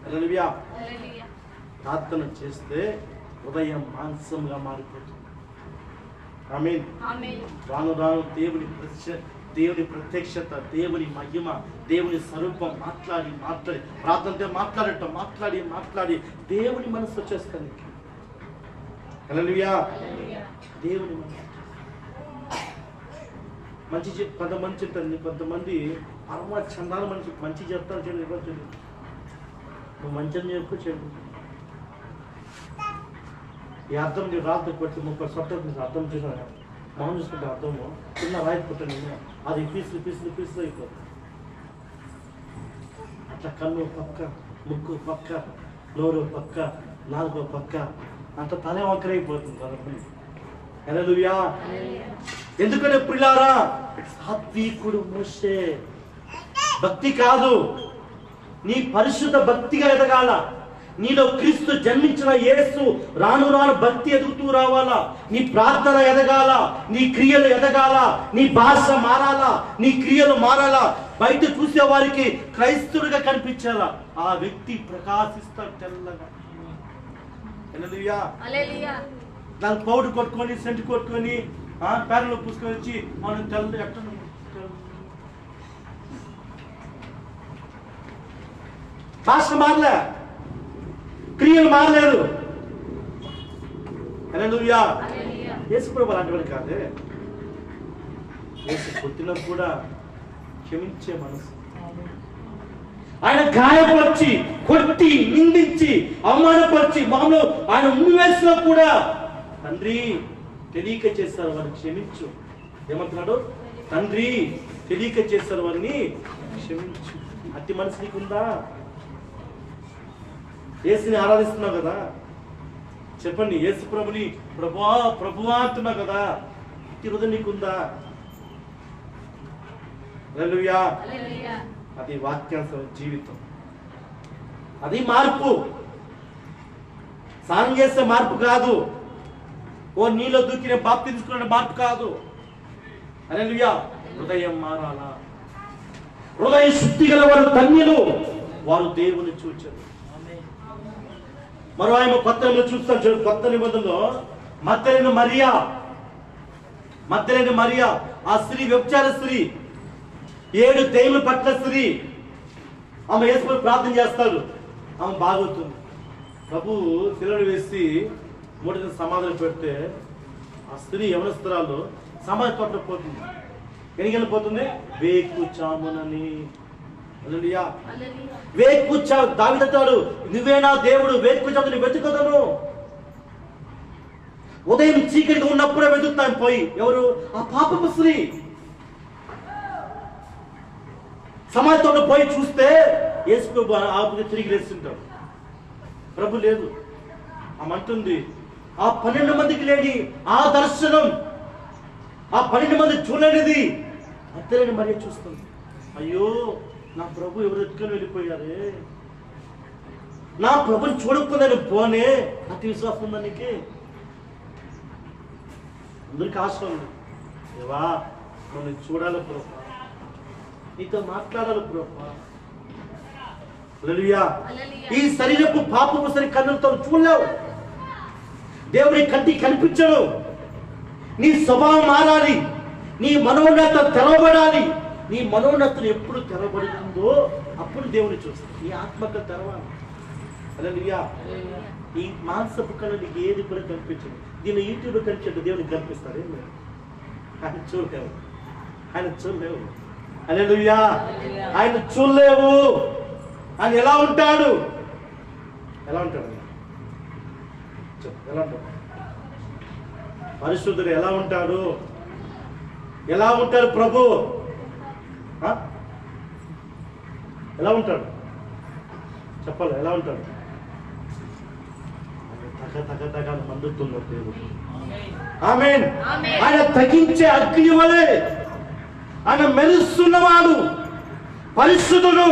హల్లెలూయా. ప్రార్థన చేస్తే హృదయం మాంసంగా మారిపోతుంది. ఆమేన్. రాను రాను దేవుని ప్రత్యక్షత, దేవుని మహిమ, దేవుని స్వరూపం మాట్లాడి ప్రార్థనతో మాట్లాడి దేవుని మనసు వచ్చేస్తుంది. హల్లెలూయా. దేవుని మంచి కొంతమంది చెప్తారు, కొంతమంది పరమ చందాల మనిషి మంచి చెప్తారు. చెడు ఇవ్వచ్చు, నువ్వు మంచిని చెప్పు, చెడు ఈ అర్థం రాత్రి కొట్టి 30 సొట్టలు అర్థం చేసిన మనం చూసుకుంటే అర్థము చిన్న రాయి పుట్టండి, అది పీసులు అయిపోతుంది. అట్లా కన్ను పక్క, ముక్కు పక్క, నోరు పక్క, నాలుగో పక్క, అంత తలే వంకరైపోతుంది. హల్లెలూయా. ఎందుకంటే ప్రియులారా, సాత్వికుడు మోషే. భక్తి కాదు, నీ పరిశుద్ధ భక్తిగా ఎదగాల. నీలో క్రీస్తు జన్మించిన యేసు రాను భక్తి ఎదుగుతూ రావాలా. నీ ప్రార్థన ఎదగాల, నీ క్రియలు ఎదగాల, నీ భాష మారాలా, నీ క్రియలు మారాలా. బయట చూసే వారికి క్రైస్తవుడిగా కనిపించాలా. ఆ వ్యక్తి ప్రకాశిస్తాడు తెల్లగా. హల్లెలూయా. దాని పౌడర్ కొట్టుకొని, సెంటు కొట్టుకొని, పేరలో పూసుకొని వచ్చి మనం తెల్ల ఎక్కడ భాష మారలే, క్రియలు మారలేదు. హల్లెలూయా. యేసు ప్రభు అలాంటి వాడు కాదే. యేసు పుట్టినప్పుడు కూడా క్షమించే మనసు. ఆయన గాయపరిచి, కొట్టి, నిందించి, అవమానపరిచి, మామూలు ఆయన ఉమ్మివేసినా కూడా తండ్రి తెలియక చేస్తారు వారిని క్షమించు. ఏమంటున్నాడు? తండ్రి తెలియక చేస్తారు వారిని క్షమించు. అతి మనసు నీకుందా? యేసుని ఆరాధిస్తున్నావు కదా, చెప్పండి. యేసు ప్రభుని ప్రభువా ప్రభువా అంటున్నావు కదా, ఇట్టి హృదయం నీకుందా? హల్లెలూయా. అది వాక్యానుసార జీవితం, అది మార్పు. స్నానం చేస్తే మార్పు కాదు, ఓ నీలో దూకిన బాప్తి తీసుకునే మార్పు కాదు. హల్లెలూయా. హృదయం మారాలా. హృదయ శుద్ధి గల వారు ధన్యులు, వారు దేవుని చూచారు. మరో ఆయన కొత్త చూస్తాం చూడు. కొత్త నిబంధనలో మగ్దలేనే మరియా ఆ స్త్రీ, వ్యభిచార స్త్రీ, 7 దెయ్యములు పట్టిన స్త్రీ, ఆమె యేసుపై ప్రార్థన చేస్తాడు. ఆమె బాగవుతుంది. ప్రభు శిలువను వేసి 3 దినాలు సమాధిలో పెడితే ఆ స్త్రీ యవనస్తురాలు సమాధి తోటలో పోతుంది. ఎన్ని గంటలు పోతుంది? వేకుచామునని. హల్లెలూయా. వేకుచా. దావీదు అంటాడు, నువ్వే నా దేవుడు, వేకుచాముని వెతుకుతాను. ఉదయం చీకటిగా ఉన్నప్పుడే వెతుకుతాను పోయి. ఎవరు? ఆ పాపపు స్త్రీ. సమాధితో పోయి చూస్తే యేసు ప్రభు ఆపుకి తిరిగి లేస్తుంటాడు. ప్రభు లేదు. ఆమె అంటుంది, ఆ 12 మందికి లేని ఆ దర్శనం, ఆ 12 మంది చూడలేనిది మగ్దలేనే మరియ చూస్తుంది. అయ్యో, నా ప్రభు ఎవరు ఎత్తుకొని వెళ్ళిపోయారే, నా ప్రభుని చూడకపోతే పోనే. అతి విశ్వాసం ఉందా నీకు? అందరికి ఆశ ఉంది. దేవా మనం చూడాలి ప్రభు, నీతో మాట్లాడాలి ప్రభు. హల్లెలూయా. ఈ శరీరపు పాపపు సరి కన్నులతో చూడలేవు, దేవుడి కంటికి కనిపించడు. నీ స్వభావం మారాలి, నీ మనోన్నత తెరవబడాలి. నీ మనోన్నతను ఎప్పుడు తెరవబడుతుందో అప్పుడు దేవుని చూస్తావు. నీ ఆత్మక తెరవాలి. హల్లెలూయా. ఈ మాంసపు కళ నీకు ఏది కూడా కనిపించదు. దీన్ని యూట్యూబ్ కనిపించదు, దేవునికి కనిపిస్తాడు. ఏం లేదు, ఆయన చూడలేవు, ఆయన చూడలేవు. హల్లెలూయా. ఆయన చూడలేవు. ఆయన ఎలా ఉంటాడు? ఎలా ఉంటాడు? ఎలా ఉంటాడు? పరిశుద్ధుడు ఎలా ఉంటాడు? ఎలా ఉంటాడు ప్రభు? ఎలా ఉంటాడు చెప్పాలి? ఎలా ఉంటాడు? తగ మండుతున్నారు దేవుడు. ఆమేన్. ఆయన తగ్గించే అగ్ని వలె ఆయన మెరుస్తున్నవాడు, పరిశుద్ధుడు,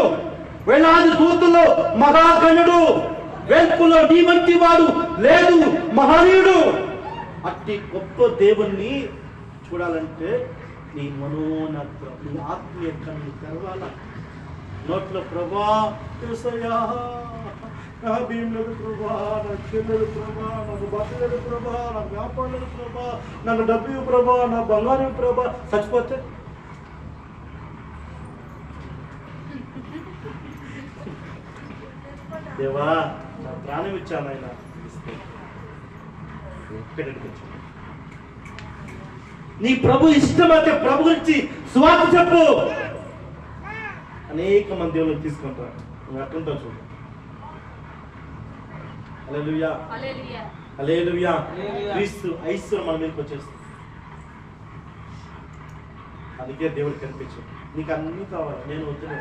వేలాది దూతలో మహాగణుడు, వెల్పులో నీ వంటి వాడు లేదు, మహనీయుడు. అట్టి గొప్ప దేవుణ్ణి చూడాలంటే నీ మనోన్నత, నీ ఆత్మీయ కన్ను తెరవాల. నోట్లో ప్రభా యేసయ్యా, నా భీముడు ప్రభా, నా చెల్లెడు ప్రభా, నాకు బట్టలేదు ప్రభా, నా వ్యాపారులు ప్రభా, నాకు డబ్బు ప్రభా, నా బంగారం ప్రభా. చచ్చిపోతే దేవా నా ప్రాణం ఇచ్చాను ఆయన నీ ప్రభు ఇష్టమైతే ప్రభు గురించి సువార్త చెప్పు. అనేక మంది దేవుళ్ళు తీసుకుంటారు. నువ్వు ఎట్లుంటావు చూడు. హల్లెలూయా. హల్లెలూయా. క్రీస్తు ఐశ్వర్యం మన మీదకి వచ్చేస్తుంది. అందుకే దేవుడు కనిపించు. నీకు అన్ని కావాలి, నేను వద్దులే.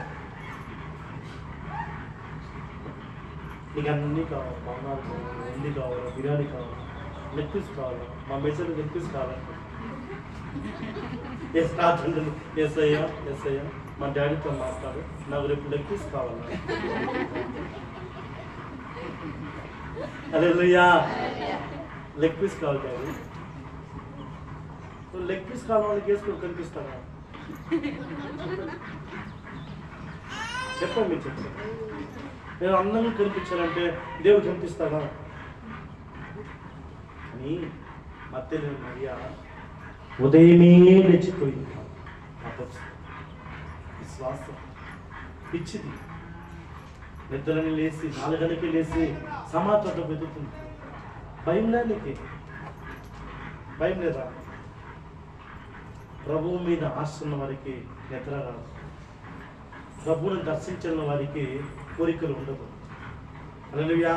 నీకు అన్నీ కావాలి, బంగారు కావాలి, వెండి కావాలి, బిర్యానీ కావాలి, లెగ్ పీస్ కావాలి, మా మెసేజ్ లెగ్ పీస్ కావాలి. ఎస్ అయ్యా, ఎస్ అయ్యా, మా డాడీతో మాట్లాడు, నాకు రేపు లెగ్ పీస్ కావాలి. హల్లెలూయా. లెగ్ పీస్ కావాలి డాడీ. నువ్వు లెగ్ పీస్ కావాలి, వాళ్ళకి వేసుకొని కనిపిస్తారా? చెప్పండి, మీరు చెప్పండి. నేను అందంగా కనిపించాలంటే దేవుడు కనిపిస్తాడా అని మగ్దలేనే మరియా ఉదయమే లేచిపోయింది. విశ్వాసం పిచ్చిది. నిద్రని లేచి 4 గంటలకి లేచి సమాచారం వెతుకుతుంది. భయం లేనికి, భయం లేదా? ప్రభువు మీద ఆశ ఉన్న వారికి నిద్ర రాదు. ప్రభువుని దర్శించిన వారికి కోరికలు ఉండదు. హల్లెలూయా.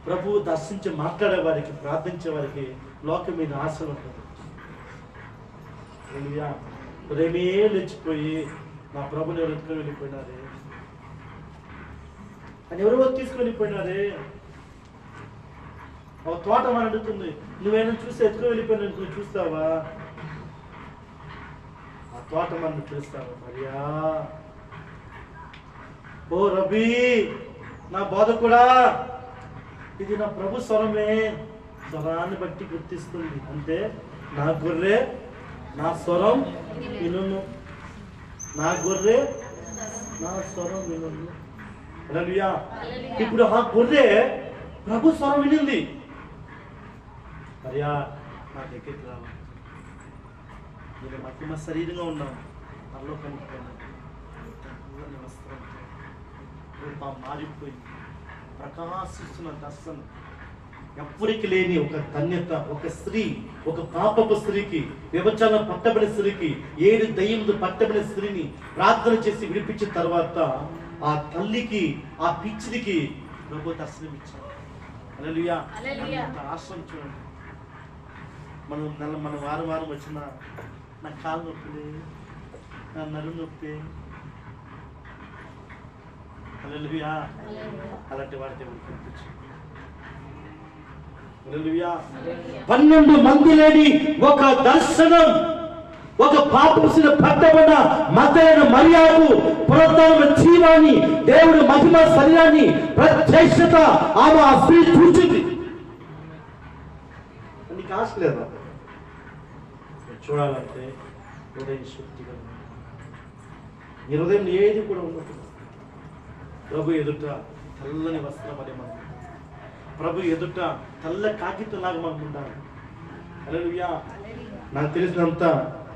ప్రభువు దర్శించి మాట్లాడే వారికి, ప్రార్థించే వారికి లోకం మీద ఆశలు ఉంటుంది. హల్లెలూయా. ఉదయమే లేచిపోయి నా ప్రభుని ఎవరు ఎత్తుకొని వెళ్ళిపోయినారే అని ఎవరెవరు తీసుకొని వెళ్ళిపోయినారే. ఒక తోట అని అడుగుతుంది, నువ్వేనా చూసి ఎత్తుకొని వెళ్ళిపోయినా నువ్వు చూస్తావా? ఆ తోట మనం చూస్తావా? మరియా, ఓ రబీ, నా బోధకుడా, ఇది నా ప్రభు స్వరమే. స్వరాన్ని బట్టి గుర్తిస్తుంది. అంటే నా గొర్రె నా స్వరం వినును, నా గొర్రె నా స్వరం వినును. హల్లెలూయా. ఇప్పుడు ఆ గొర్రె ప్రభు స్వరం వినింది. మరియా, నా దగ్గరికి రావాలి, నేను మధ్యమ శరీరంగా ఉన్నాను, నల్లో కనిపోయినాను, వస్త్రం మారిపోయింది, ప్రకాశిస్తున్న దర్శనం. ఎప్పటికి లేని ఒక ధన్యత, ఒక స్త్రీ, ఒక పాపపు స్త్రీకి, వ్యభిచారం పట్టబడిన స్త్రీకి, 7 దయ్యంతో పట్టబడిన స్త్రీని ప్రార్థన చేసి విడిపించిన తర్వాత ఆ తల్లికి, ఆ పిచ్చిడికి ప్రభు దర్శనం ఇచ్చారు. హల్లెలూయా. ఆశ్రమం చూడండి. మనం వారం వారం వచ్చిన నా కాలు నొప్పి, నా నడుము నొప్పి, హల్లెలూయా, అలాంటి వాడితే పంపించు. 12 మంది లేని ఒక దర్శనం, ఒక పాపసిన పట్టబడిన మతైన మరియాకు పునరుద్ధరణ జీవాన్ని, దేవుడు మహిమ శరీరాన్ని ప్రత్యక్షత ఆమె ఆ స్త్రీ చూచింది. నీకు ఆశ లేదా చూడాలంటే? హృదయం శక్తిగా, నీ హృదయం ఏది కూడా ఉండదు. ప్రభు ఎదుట తెల్లని వస్త్రం అనే మనం, ప్రభు ఎదుట తెల్ల కాగితంలాగా మనం ఉండాలి. హల్లెలూయా. నాకు తెలిసినంత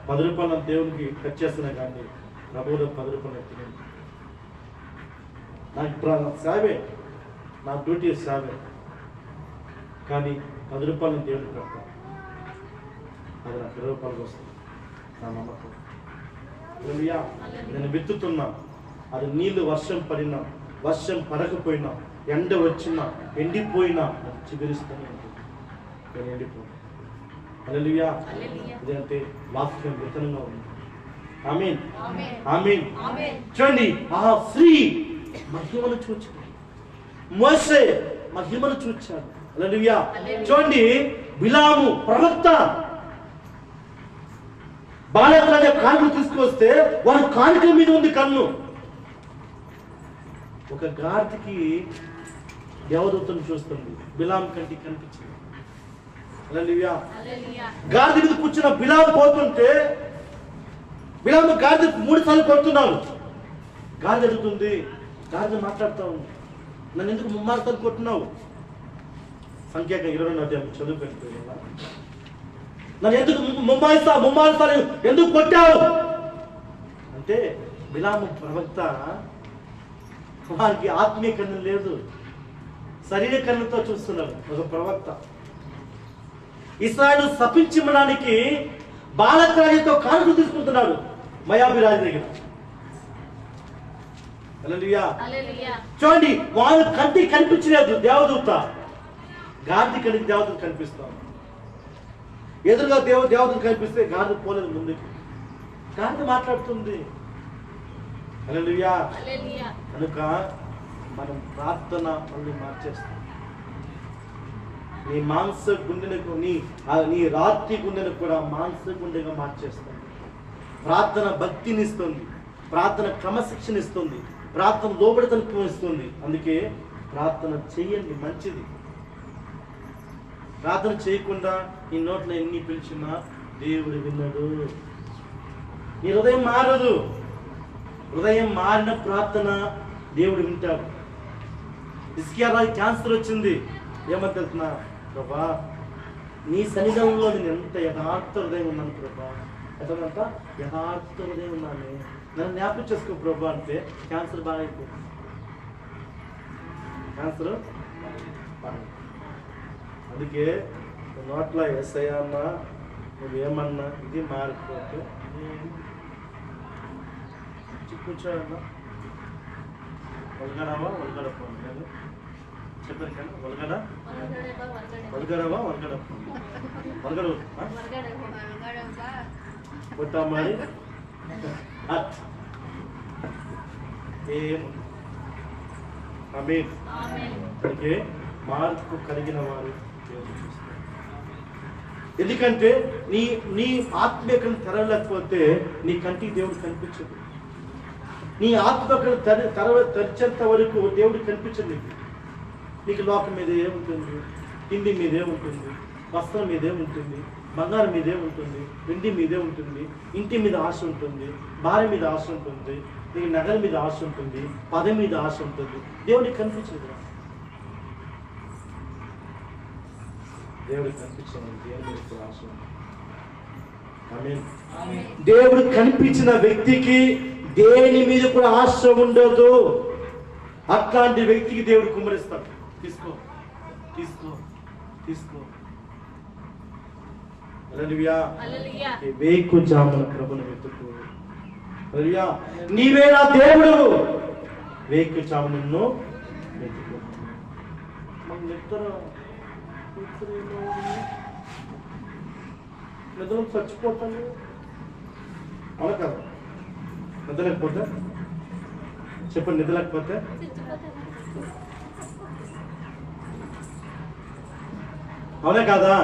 10 రూపాయలు దేవునికి ఖర్చు చేస్తున్నా, కానీ ప్రభువులో 10 రూపాయలు ఎత్తినాను. నాకు సేవే, నా డ్యూటీ సేవే, కానీ 10 రూపాయలు దేవునికి పెడతాను. అది నాకు 20 రూపాయలకు వస్తుంది, నా నమ్మకం. హల్లెలూయా. నేను విత్తుతున్నా, అది నీళ్ళు వర్షం పడినా, వర్షం పడకపోయినా, ఎండ వచ్చినా, ఎండిపోయినా చిగురిస్తూనే ఉంటుంది. నేను ఎండిపోయినా. హల్లెలూయా. ఇదంటే వాక్యం విత్తనంగా ఉంది. ఆమేన్, ఆమేన్. చూడండి, ఆ స్త్రీ మహిమను చూచాడు, మోసే మహిమను చూచాడు. హల్లెలూయా. చూడండి, బిలాము ప్రవక్త బాలకుల కానుకలు తీసుకొస్తే వారి కానుకల మీద ఉంది కన్ను. ఒక గాడిదకి దేవదూతను చూస్తుంది, బిలాం కంటికి కనిపించింది. హల్లెలూయా. గాడిద మీద కూర్చున్న బిలాం పోతుంటే, బిలాము గాడిద 3 సార్లు కొడుతున్నాడు. గాడిద అడుగుతుంది, గాడిద మాట్లాడుతూ ఉంది, నన్ను ఎందుకు 3 సార్లు కొట్టున్నావు? సంఖ్యాక 22 అధ్యాయం చదువుకుంటుంది. నన్ను ఎందుకు 3 సార్లు ఎందుకు కొట్టావు అంటే, బిలాము ప్రవక్త వారికి ఆత్మీయ కన్ను లేదు, శరీర కన్నుతో చూస్తున్నాడు. ఒక ప్రవక్త ఇశ్రాయేలు శపించడానికి బాలకరాజుతో కానుకలు తీసుకుంటున్నాడు మయాబిరాజు దగ్గర. హల్లెలూయా. చూడండి, వారు కంటికి కనిపించలేదు దేవదూత, గాడిద కంటికి దేవదూత కనిపిస్తాం. ఎదురుగా దేవదూత కనిపిస్తే గాడిద పోలేదు ముందుకు, గాడిద మాట్లాడుతుంది. హల్లెలూయా. కనుక మనం ప్రార్థన మళ్ళీ మార్చేస్తాం. నీ మాంస గుండెలకు, నీ రాత్రి గుండెను కూడా మాంస గుండెగా మార్చేస్తాం. ప్రార్థన భక్తిని ఇస్తుంది, ప్రార్థన క్రమశిక్షణ ఇస్తుంది, ప్రార్థన లోబడితనం ఇస్తుంది. అందుకే ప్రార్థన చేయండి, మంచిది. ప్రార్థన చేయకుండా నీ నోట్లో ఎన్ని పిలిచినా దేవుడు విన్నాడు. నీ హృదయం మారదు. హృదయం మారిన ప్రార్థన దేవుడు వింటాడు. హిజ్కియా రాజు క్యాన్సర్ వచ్చింది. ఏమని తెలుస్తున్నా, ప్రభా నీ సన్నిధానంలో నేను ఎంత యథార్థ హృదయం ఉన్నాను ప్రభా, ఎంత యథార్థ హృదయం ఉన్నాను, నన్ను జ్ఞాపకం చేసుకో ప్రభా అంటే క్యాన్సర్ బాగా అయిపోయింది. క్యాన్సర్ అందుకే నోట్ల ఎస్ఐ అన్నా, నువ్వేమన్నా ఇది మారిపోతే కూర్చోన్నా వల్గడవా వల్గడప్ప చెప్పారు కదా, వల్గడా వల్గడవా వల్గడప్ప వల్గడ కొట్టా మరి అందుకే మార్పు కలిగిన వారు ఎందుకంటే నీ నీ ఆత్మీయతను తెరవలేకపోతే నీ కంటికి దేవుడు కనిపించదు. నీ ఆత్మీయతను తెరిచేంత వరకు దేవుడు కనిపించదు. నీకు లోకం మీద ఏముంటుంది, తిండి మీదే ఉంటుంది, వస్త్రం మీదే ఉంటుంది, బంగారం మీదే ఉంటుంది, వెండి మీదే ఉంటుంది, ఇంటి మీద ఆశ ఉంటుంది, భార్య మీద ఆశ ఉంటుంది, నీకు నగల మీద ఆశ ఉంటుంది, పదవి మీద ఆశ ఉంటుంది. దేవుడికి కనిపించదు. దేవుడికి కనిపించదు, దేవుడి మీద ఆశ ఉంటుంది. దేవుడు కనిపించిన వ్యక్తికి దేని మీద కూడా ఆశ ఉండదు. అట్లాంటి వ్యక్తికి దేవుడు కుమ్మరిస్తాడు. తీసుకో తీసుకో తీసుకో. వేకు జామున ప్రభుని వెతుకు. నీవే నా దేవుడు, వేకు జామును వెతుకు. నిద్ర చచ్చిపోతాను అలా కదా. నిద్ర లేకపోతే చెప్పండి, నిద్ర లేకపోతే అవునా కాదా?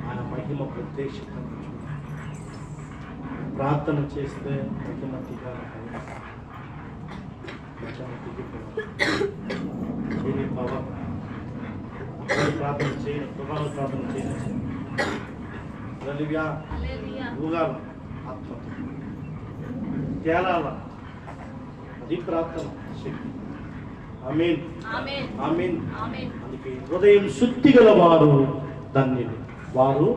ఆయన మహిమ ప్రత్యక్షత ప్రార్థన చేస్తే మహిమతిగా ప్రార్థన చేయను, ప్రభావ ప్రార్థన చేయను, ఊగాల ఆత్మ తేలాల, అది ప్రార్థన శక్తి. ఆమేన్ ఆమేన్. అందుకే హృదయం శుద్ధి గల వారు ధన్యులు, వారు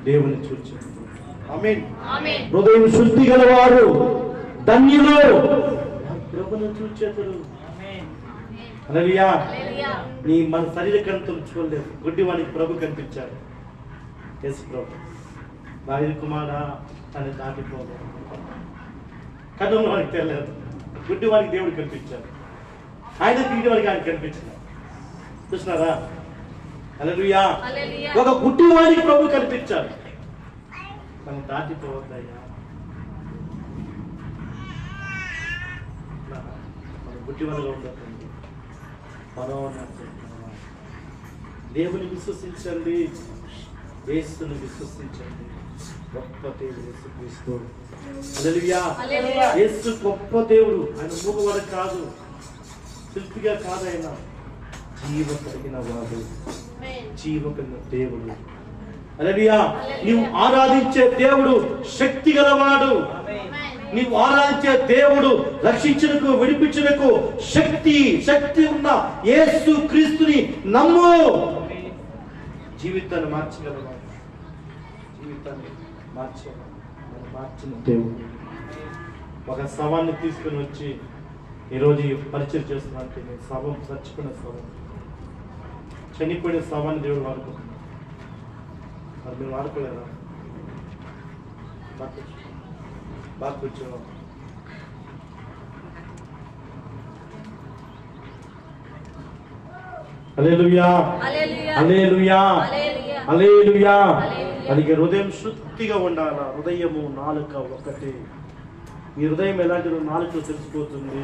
దేవుని చూచారు. ఆమేన్. హృదయం శుద్ధి గల వారు ధన్యులు, ప్రభుని చూచేతరు. హల్లెలూయా. నీ మన శరీర కంతం చూడలేదు, గుడ్డివానికి ప్రభు కనిపించారు. యేసు ప్రభు దావీదు కుమారుడా అని దాటిపోలేదు, కన్నుల వారికి తెలియదు, గుడ్డివానికి దేవుడు కనిపించారు. ఆయన తీయడం వరకు ఆయన కనిపించారు. చూస్తున్నారా? హల్లెలూయా. ఒక గుడ్డివానికి ప్రభు కనిపించారు. మనం దాటిపోవద్దయ్యా, మనం గుడ్డివానిగా ఉండకండి. దేవుని విశ్వసించండి, యేసుని విశ్వసించండి. గొప్ప దేవుడు యేసుక్రీస్తు. హల్లెలూయా. యేసు గొప్ప దేవుడు. ఆయన మూగవాడు కాదు, శిల్పిగా కాదు, ఆయన జీవ కలిగిన వాడు, జీవ కలిగిన దేవుడు. హల్లెలూయా. నీవు ఆరాధించే దేవుడు శక్తి గలవాడు. నీవు ఆరాధించే దేవుడు రక్షించుటకు, విడిపించుటకు శక్తి ఉన్న యేసు క్రీస్తుని నమ్ము. జీవితాన్ని మార్చగలవాడు, జీవితాన్ని మార్చిన దేవుడు. ఒక శవాన్ని తీసుకుని వచ్చి ఈరోజు పరిచయం చేస్తున్నానంటే, నేను శవం, చచ్చిపోయిన శవం, చనిపోయిన శవాన్ని దేవుడు వాడుకుంటున్నాడు. మరి మీరు వాడుకోలేదా? బాగా కూర్చో. హల్లెలూయా హల్లెలూయా హల్లెలూయా. అందుకే హృదయం శుద్ధిగా ఉండాలా. హృదయము నాలుక ఒకటి. నీ హృదయం ఎలాంటి నాలుకలో తెలిసిపోతుంది,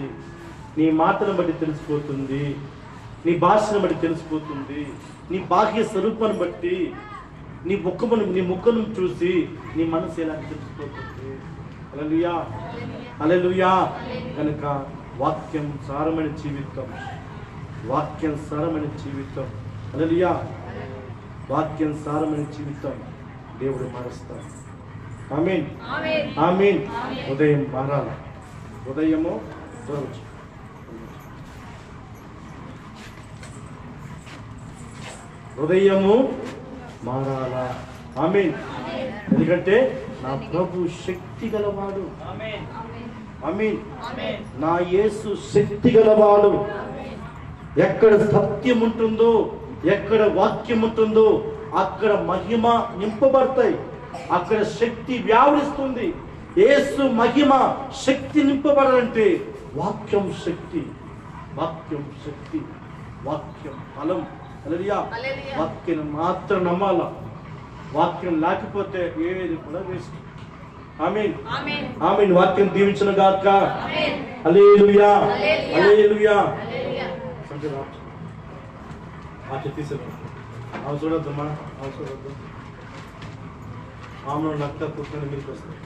నీ మాటను బట్టి తెలిసిపోతుంది, నీ భాషను బట్టి తెలిసిపోతుంది, నీ బాహ్య స్వరూపాన్ని బట్టి, నీ ముఖమును చూసి నీ మనసు ఎలాంటి తెలిసిపోతుంది. హల్లెలూయా హల్లెలూయా. కనుక వాక్యం సారమైన జీవితం, వాక్యం సారమైన జీవితం. హల్లెలూయా. వాక్యం సారమైన జీవితం దేవుడు మారుస్తాడు. ఆమేన్ ఆమేన్. హృదయం మారాలి. హృదయము హృదయము మారాలా. ఆమేన్. ఎందుకంటే నా ప్రభు శక్తి గలవాడు. ఆమేన్. నా యేసు శక్తి గలవాడు. ఎక్కడ సత్యం ఉంటుందో, ఎక్కడ వాక్యం ఉంటుందో అక్కడ మహిమ నింపబడతాయి, అక్కడ శక్తి వ్యావరిస్తుంది. యేసు మహిమ శక్తి నింపబడాలంటే వాక్యం శక్తి, వాక్యం శక్తి, వాక్యం బలం. హల్లెలూయా. వాక్యం మాత్రం నమ్మాలా. వాక్యం లేకపోతే ఏది కూడా వేస్ట్. ఆమేన్, ఆమేన్. వాక్యం దీవించును గాక. హల్లెలూయా, హల్లెలూయా. తీసేద్దాం. అవసరమా? అవసరం. ఆమెను నక్క కూర్చొని మీకు వస్తాయి.